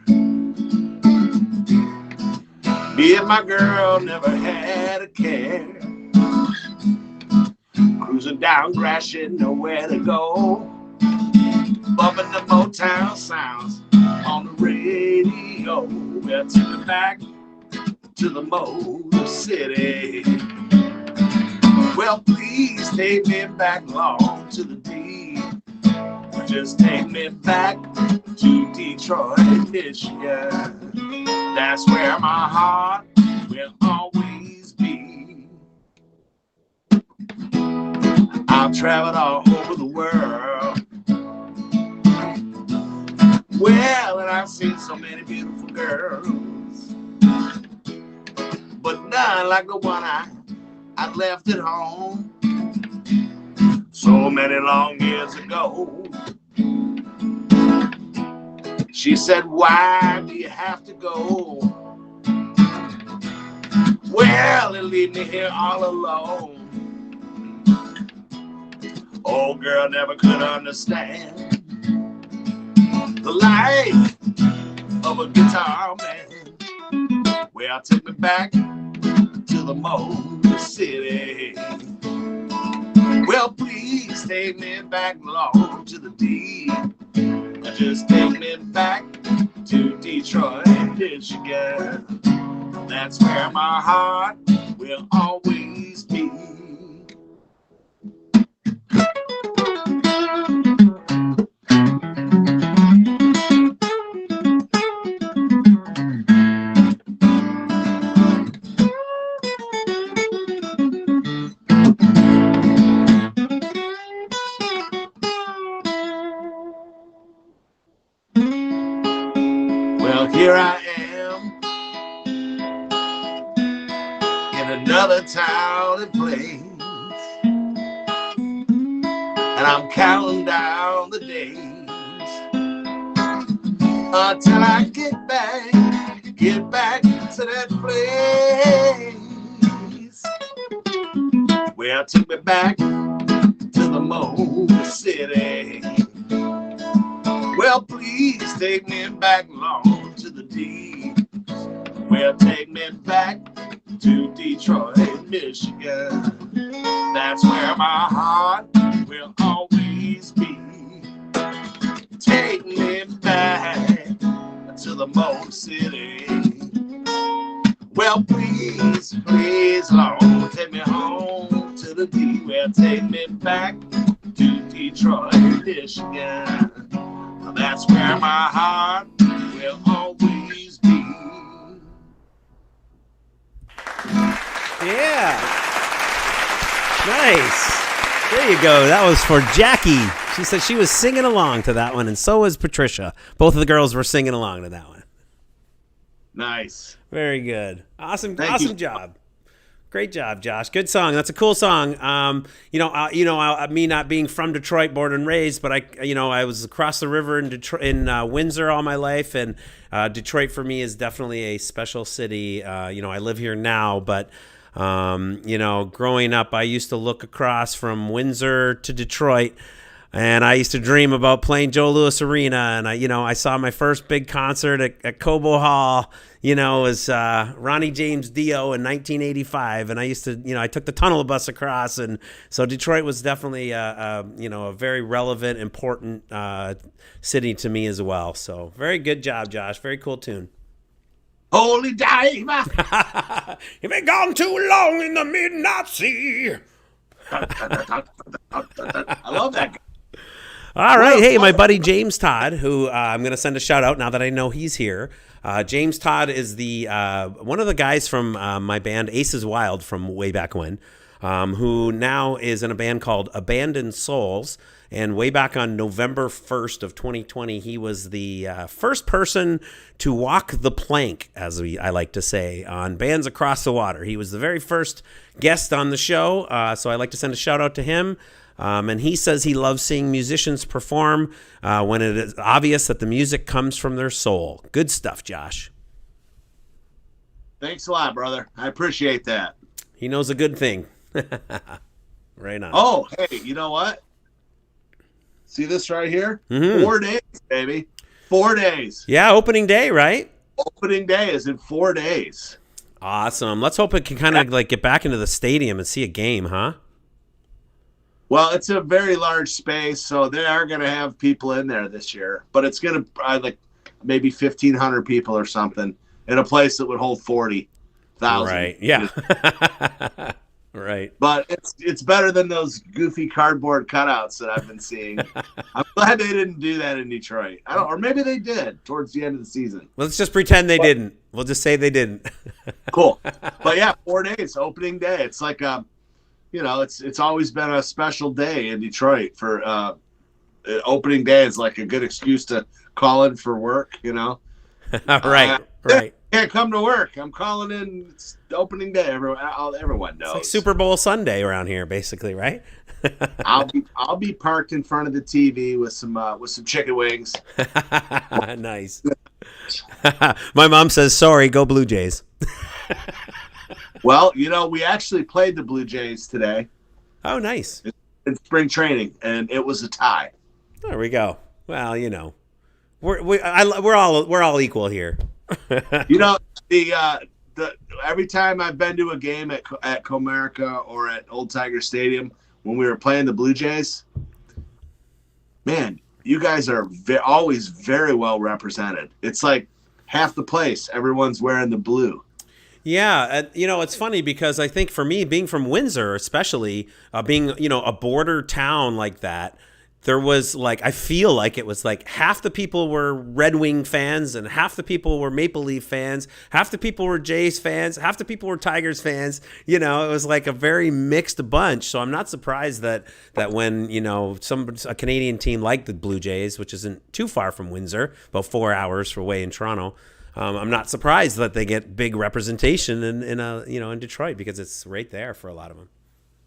[SPEAKER 3] Me and my girl never had a care. Cruising down Gratiot, nowhere to go. Bumping the Motown sounds on the radio. Well, took me back to the Motor City. Well, please take me back long to the D. Just take me back to Detroit, Michigan. That's where my heart will always be. I've traveled all over the world. Well, and I've seen so many beautiful girls, but none like the one I left at home so many long years ago. She said, why do you have to go? Well, and leave me here all alone. Old girl never could understand the life of a guitar man. Well, took me back to the Motor City. Well, please take me back long to the D. Just take me back to Detroit, Michigan. That's where my heart will always be. another town and place. And I'm counting down the days until I get back to that place. Well, took me back to the Motor City. Well, please take me back long to the D. Well, take me back to Detroit, Michigan. That's where my heart will always be. Take me back to the Motor City. Well, please, please, Lord, take me home to the D. Well, take me back to Detroit, Michigan. That's where my heart will always be.
[SPEAKER 2] Yeah. Nice. There you go. That was for Jackie. She said she was singing along to that one, and so was Patricia. Both of the girls were singing along to that one.
[SPEAKER 3] Nice.
[SPEAKER 2] Very good. Awesome.
[SPEAKER 3] Thank
[SPEAKER 2] awesome
[SPEAKER 3] you.
[SPEAKER 2] job. Great job, Josh. Good song. That's a cool song. Me not being from Detroit, born and raised, but I was across the river in Detroit, in Windsor all my life, and Detroit for me is definitely a special city. I live here now, but growing up, I used to look across from Windsor to Detroit. And I used to dream about playing Joe Louis Arena, and I saw my first big concert at Cobo Hall. Was Ronnie James Dio in 1985, and I used to, I took the tunnel bus across, and so Detroit was definitely a very relevant, important city to me as well. So very good job, Josh. Very cool tune.
[SPEAKER 3] Holy diver.
[SPEAKER 2] You've been gone too long in the midnight sea.
[SPEAKER 3] I love that guy.
[SPEAKER 2] All right. Hey, my buddy James Todd, who I'm going to send a shout out now that I know he's here. James Todd is the one of the guys from my band Aces Wild from way back when, who now is in a band called Abandoned Souls. And way back on November 1st of 2020, he was the first person to walk the plank, as I like to say, on Bands Across the Water. He was the very first guest on the show, so I like to send a shout out to him. And he says he loves seeing musicians perform when it is obvious that the music comes from their soul. Good stuff, Josh.
[SPEAKER 3] Thanks a lot, brother. I appreciate that.
[SPEAKER 2] He knows a good thing. Right on.
[SPEAKER 3] Oh, hey, you know what? See this right here?
[SPEAKER 2] Mm-hmm.
[SPEAKER 3] 4 days, baby. 4 days.
[SPEAKER 2] Yeah, opening day, right?
[SPEAKER 3] Opening day is in 4 days.
[SPEAKER 2] Awesome. Let's hope it can kind of like get back into the stadium and see a game, huh?
[SPEAKER 3] Well, it's a very large space, so they are going to have people in there this year. But it's going to like maybe 1,500 people or something in a place that would hold 40,000.
[SPEAKER 2] Right. Yeah. Right.
[SPEAKER 3] But it's better than those goofy cardboard cutouts that I've been seeing. I'm glad they didn't do that in Detroit. Or maybe they did towards the end of the season.
[SPEAKER 2] Let's just pretend they didn't. We'll just say they didn't.
[SPEAKER 3] Cool. But yeah, 4 days, opening day. It's like it's always been a special day in Detroit for opening day is like a good excuse to call in for work,
[SPEAKER 2] Right. Right.
[SPEAKER 3] Can't come to work. I'm calling in. It's opening day. Everyone knows.
[SPEAKER 2] It's like Super Bowl Sunday around here, basically, right?
[SPEAKER 3] I'll be parked in front of the TV with some chicken wings.
[SPEAKER 2] Nice. My mom says, "Sorry, go Blue Jays."
[SPEAKER 3] Well, we actually played the Blue Jays today.
[SPEAKER 2] Oh, nice.
[SPEAKER 3] In spring training, and it was a tie.
[SPEAKER 2] There we go. Well, we're all equal here.
[SPEAKER 3] The every time I've been to a game at Comerica or at Old Tiger Stadium when we were playing the Blue Jays, man, you guys are always very well represented. It's like half the place, everyone's wearing the blue.
[SPEAKER 2] Yeah, it's funny because I think for me, being from Windsor, especially being a border town like that, there was I feel like it was like half the people were Red Wing fans and half the people were Maple Leaf fans, half the people were Jays fans, half the people were Tigers fans. It was like a very mixed bunch. So I'm not surprised that when a Canadian team like the Blue Jays, which isn't too far from Windsor, about 4 hours away in Toronto, I'm not surprised that they get big representation in Detroit, because it's right there for a lot of them.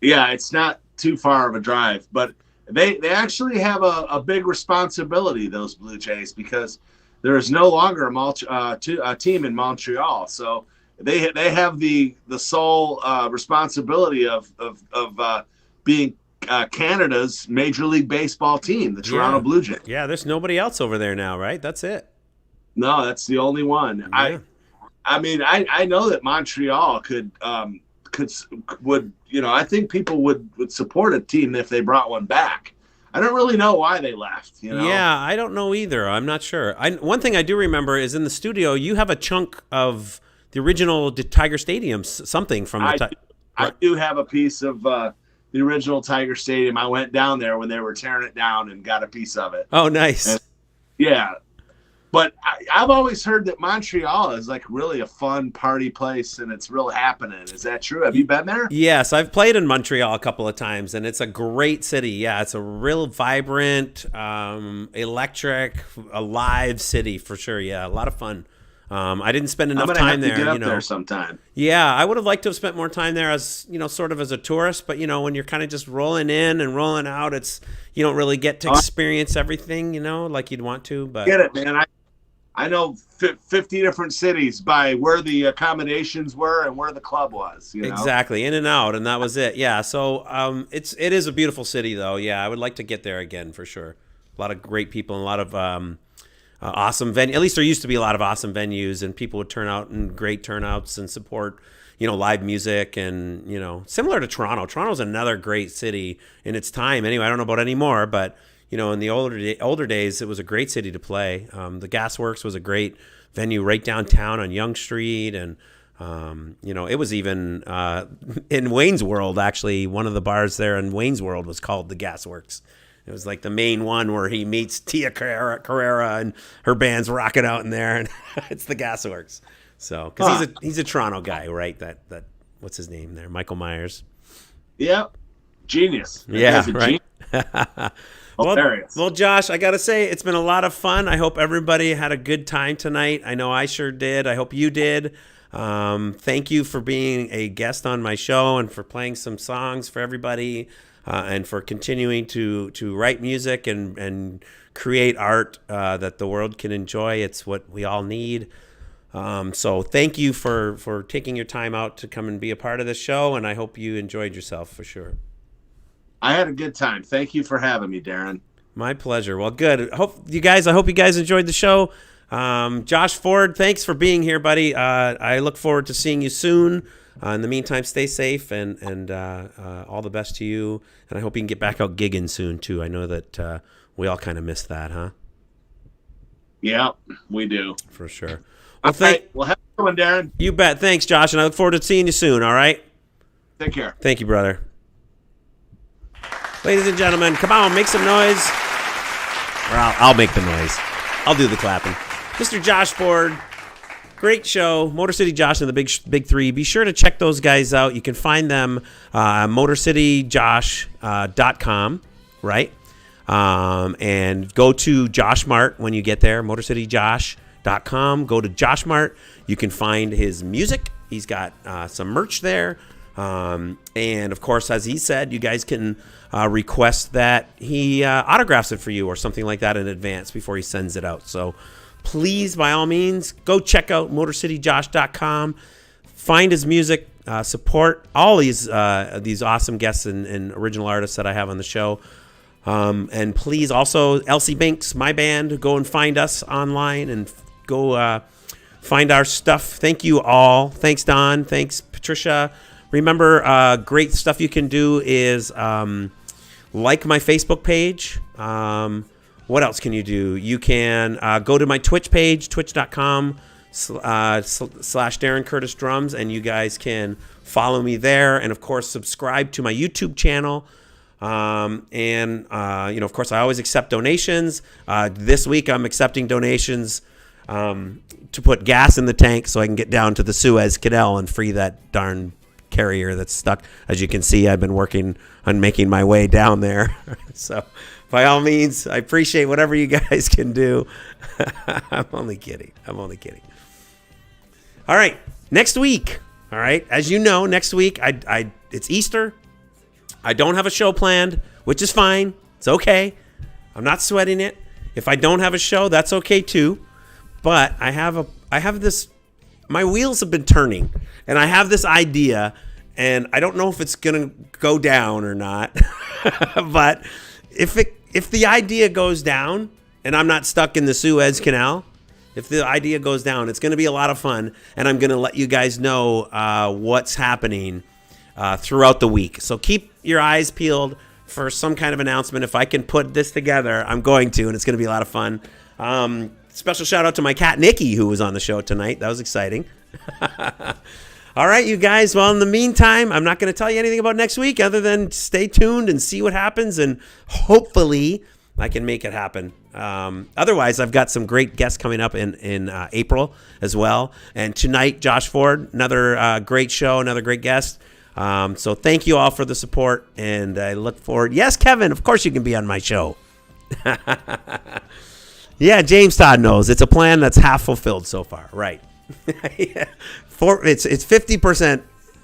[SPEAKER 3] Yeah, it's not too far of a drive, but they actually have a big responsibility, those Blue Jays, because there is no longer a team in Montreal. So they have the sole responsibility of being Canada's Major League Baseball team, the Toronto Blue Jays.
[SPEAKER 2] Yeah, there's nobody else over there now, right? That's it.
[SPEAKER 3] No, that's the only one.
[SPEAKER 2] Yeah.
[SPEAKER 3] I mean, I know that Montreal would I think people would support a team if they brought one back. I don't really know why they left.
[SPEAKER 2] Yeah, I don't know either. I'm not sure. One thing I do remember is in the studio, you have a chunk of the original Tiger Stadium, something from the.
[SPEAKER 3] I do have a piece of the original Tiger Stadium. I went down there when they were tearing it down and got a piece of it.
[SPEAKER 2] Oh, nice.
[SPEAKER 3] And, yeah. But I've always heard that Montreal is like really a fun party place, and it's real happening. Is that true? Have you been there?
[SPEAKER 2] Yes, I've played in Montreal a couple of times, and it's a great city. Yeah, it's a real vibrant, electric, alive city for sure. Yeah, a lot of fun. I didn't spend enough time there.
[SPEAKER 3] Get up there sometime.
[SPEAKER 2] Yeah, I would have liked to have spent more time there as sort of as a tourist. But when you're kind of just rolling in and rolling out, you don't really get to experience everything, like you'd want to. But
[SPEAKER 3] get it, man. I know 50 different cities by where the accommodations were and where the club was.
[SPEAKER 2] Exactly, in and out, and that was it. Yeah, so it is a beautiful city, though. Yeah, I would like to get there again for sure. A lot of great people and a lot of awesome venues. At least there used to be a lot of awesome venues, and people would turn out in great turnouts and support live music, and similar to Toronto. Toronto's another great city in its time. Anyway, I don't know about anymore, but. In the older days, it was a great city to play. The Gasworks was a great venue right downtown on Yonge Street, and it was even in Wayne's World. Actually, one of the bars there in Wayne's World was called the Gasworks. It was like the main one where he meets Tia Carrera and her band's rocking out in there, and it's the Gasworks. So, because he's a Toronto guy, right? That what's his name there? Michael Myers.
[SPEAKER 3] Yeah, genius.
[SPEAKER 2] Yeah, right.
[SPEAKER 3] Well,
[SPEAKER 2] Josh, I got to say, it's been a lot of fun. I hope everybody had a good time tonight. I know I sure did. I hope you did. Thank you for being a guest on my show and for playing some songs for everybody and for continuing to write music and create art that the world can enjoy. It's what we all need. So thank you for taking your time out to come and be a part of this show, and I hope you enjoyed yourself for sure.
[SPEAKER 3] I had a good time. Thank you for having me, Darren.
[SPEAKER 2] My pleasure. Well, good. I hope you guys enjoyed the show. Josh Ford, thanks for being here, buddy. I look forward to seeing you soon. In the meantime, stay safe and all the best to you. And I hope you can get back out gigging soon, too. I know that we all kind of miss that, huh?
[SPEAKER 3] Yeah, we do.
[SPEAKER 2] For sure.
[SPEAKER 3] Well, well, have a good one, Darren.
[SPEAKER 2] You bet. Thanks, Josh. And I look forward to seeing you soon, all right?
[SPEAKER 3] Take care.
[SPEAKER 2] Thank you, brother. Ladies and gentlemen, come on, make some noise. Or I'll make the noise. I'll do the clapping. Mr. Josh Ford, great show. Motor City Josh and the Big Three. Be sure to check those guys out. You can find them motorcityjosh.com, right? And go to Josh Mart when you get there, motorcityjosh.com. Go to Josh Mart. You can find his music. He's got some merch there. And of course, as he said, you guys can request that he autographs it for you or something like that in advance before he sends it out. So please, by all means, go check out motorcityjosh.com. Find his music, support all these awesome guests and original artists that I have on the show. And please also, Elsie Binks, my band, go and find us online and go find our stuff. Thank you all. Thanks, Don. Thanks, Patricia. Remember, great stuff you can do is like my Facebook page. What else can you do? You can go to my Twitch page, twitch.com/Darren Curtis Drums, and you guys can follow me there. And, of course, subscribe to my YouTube channel. Of course, I always accept donations. This week I'm accepting donations to put gas in the tank so I can get down to the Suez Canal and free that darn carrier that's stuck. As you can see, I've been working on making my way down there. So by all means, I appreciate whatever you guys can do. I'm only kidding. All right, next week. All right, as you know, next week it's Easter. I don't have a show planned, which is fine. It's okay. I'm not sweating it. If I don't have a show, that's okay too. But I have this. My wheels have been turning, and I have this idea, and I don't know if it's gonna go down or not. But if the idea goes down, and I'm not stuck in the Suez Canal, if the idea goes down, it's gonna be a lot of fun, and I'm gonna let you guys know what's happening throughout the week. So keep your eyes peeled for some kind of announcement. If I can put this together, I'm going to, and it's gonna be a lot of fun. Special shout out to my cat, Nikki, who was on the show tonight. That was exciting. All right, you guys. Well, in the meantime, I'm not going to tell you anything about next week other than stay tuned and see what happens, and hopefully I can make it happen. Otherwise, I've got some great guests coming up in April as well. And tonight, Josh Ford, another great show, another great guest. So thank you all for the support, and I look forward. Yes, Kevin, of course you can be on my show. Yeah, James Todd knows. It's a plan that's half fulfilled so far. Right. Yeah. It's 50%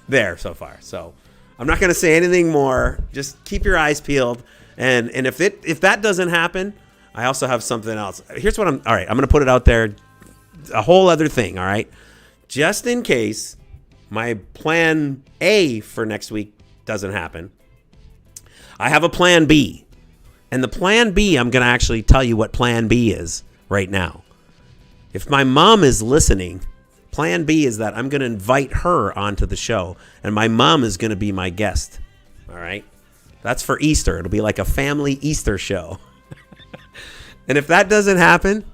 [SPEAKER 2] there so far. So I'm not going to say anything more. Just keep your eyes peeled. And if that doesn't happen, I also have something else. Here's what all right, I'm going to put it out there. A whole other thing, all right? Just in case my plan A for next week doesn't happen, I have a plan B. And the plan B, I'm going to actually tell you what plan B is right now. If my mom is listening, plan B is that I'm going to invite her onto the show, and my mom is going to be my guest. All right? That's for Easter. It'll be like a family Easter show. And if that doesn't happen,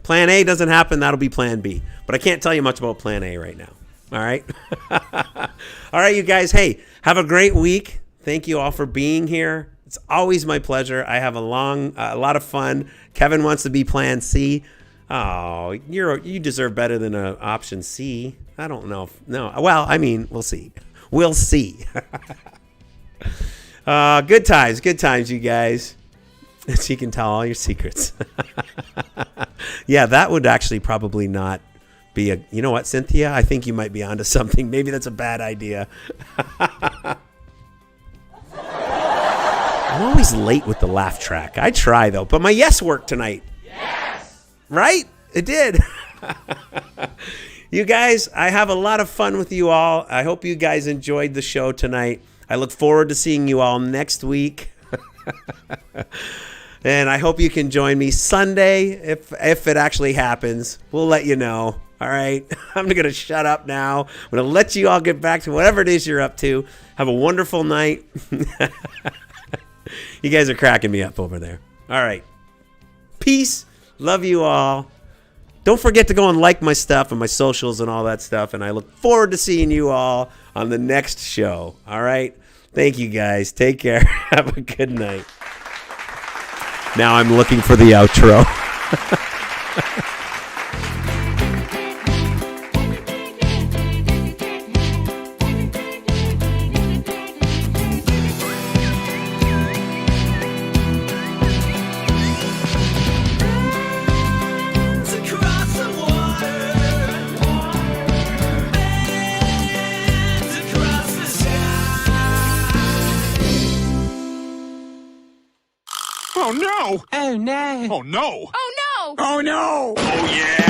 [SPEAKER 2] plan A doesn't happen, that'll be plan B. But I can't tell you much about plan A right now. All right? All right, you guys. Hey, have a great week. Thank you all for being here. It's always my pleasure. I have a lot of fun. Kevin wants to be plan C. Oh, you deserve better than an option C. I don't know. No. Well, I mean, we'll see. We'll see. Good times, you guys. She can tell all your secrets. Yeah, that would actually probably not be a. You know what, Cynthia? I think you might be onto something. Maybe that's a bad idea. I'm always late with the laugh track. I try, though. But my yes worked tonight. Yes! Right? It did. You guys, I have a lot of fun with you all. I hope you guys enjoyed the show tonight. I look forward to seeing you all next week. And I hope you can join me Sunday if it actually happens. We'll let you know. All right? I'm going to shut up now. I'm going to let you all get back to whatever it is you're up to. Have a wonderful night. You guys are cracking me up over there. All right. Peace. Love you all. Don't forget to go and like my stuff and my socials and all that stuff. And I look forward to seeing you all on the next show. All right. Thank you, guys. Take care. Have a good night. Now I'm looking for the outro.
[SPEAKER 4] Oh no!
[SPEAKER 5] Oh no!
[SPEAKER 4] Oh no!
[SPEAKER 5] Oh no!
[SPEAKER 4] Oh no! Oh yeah!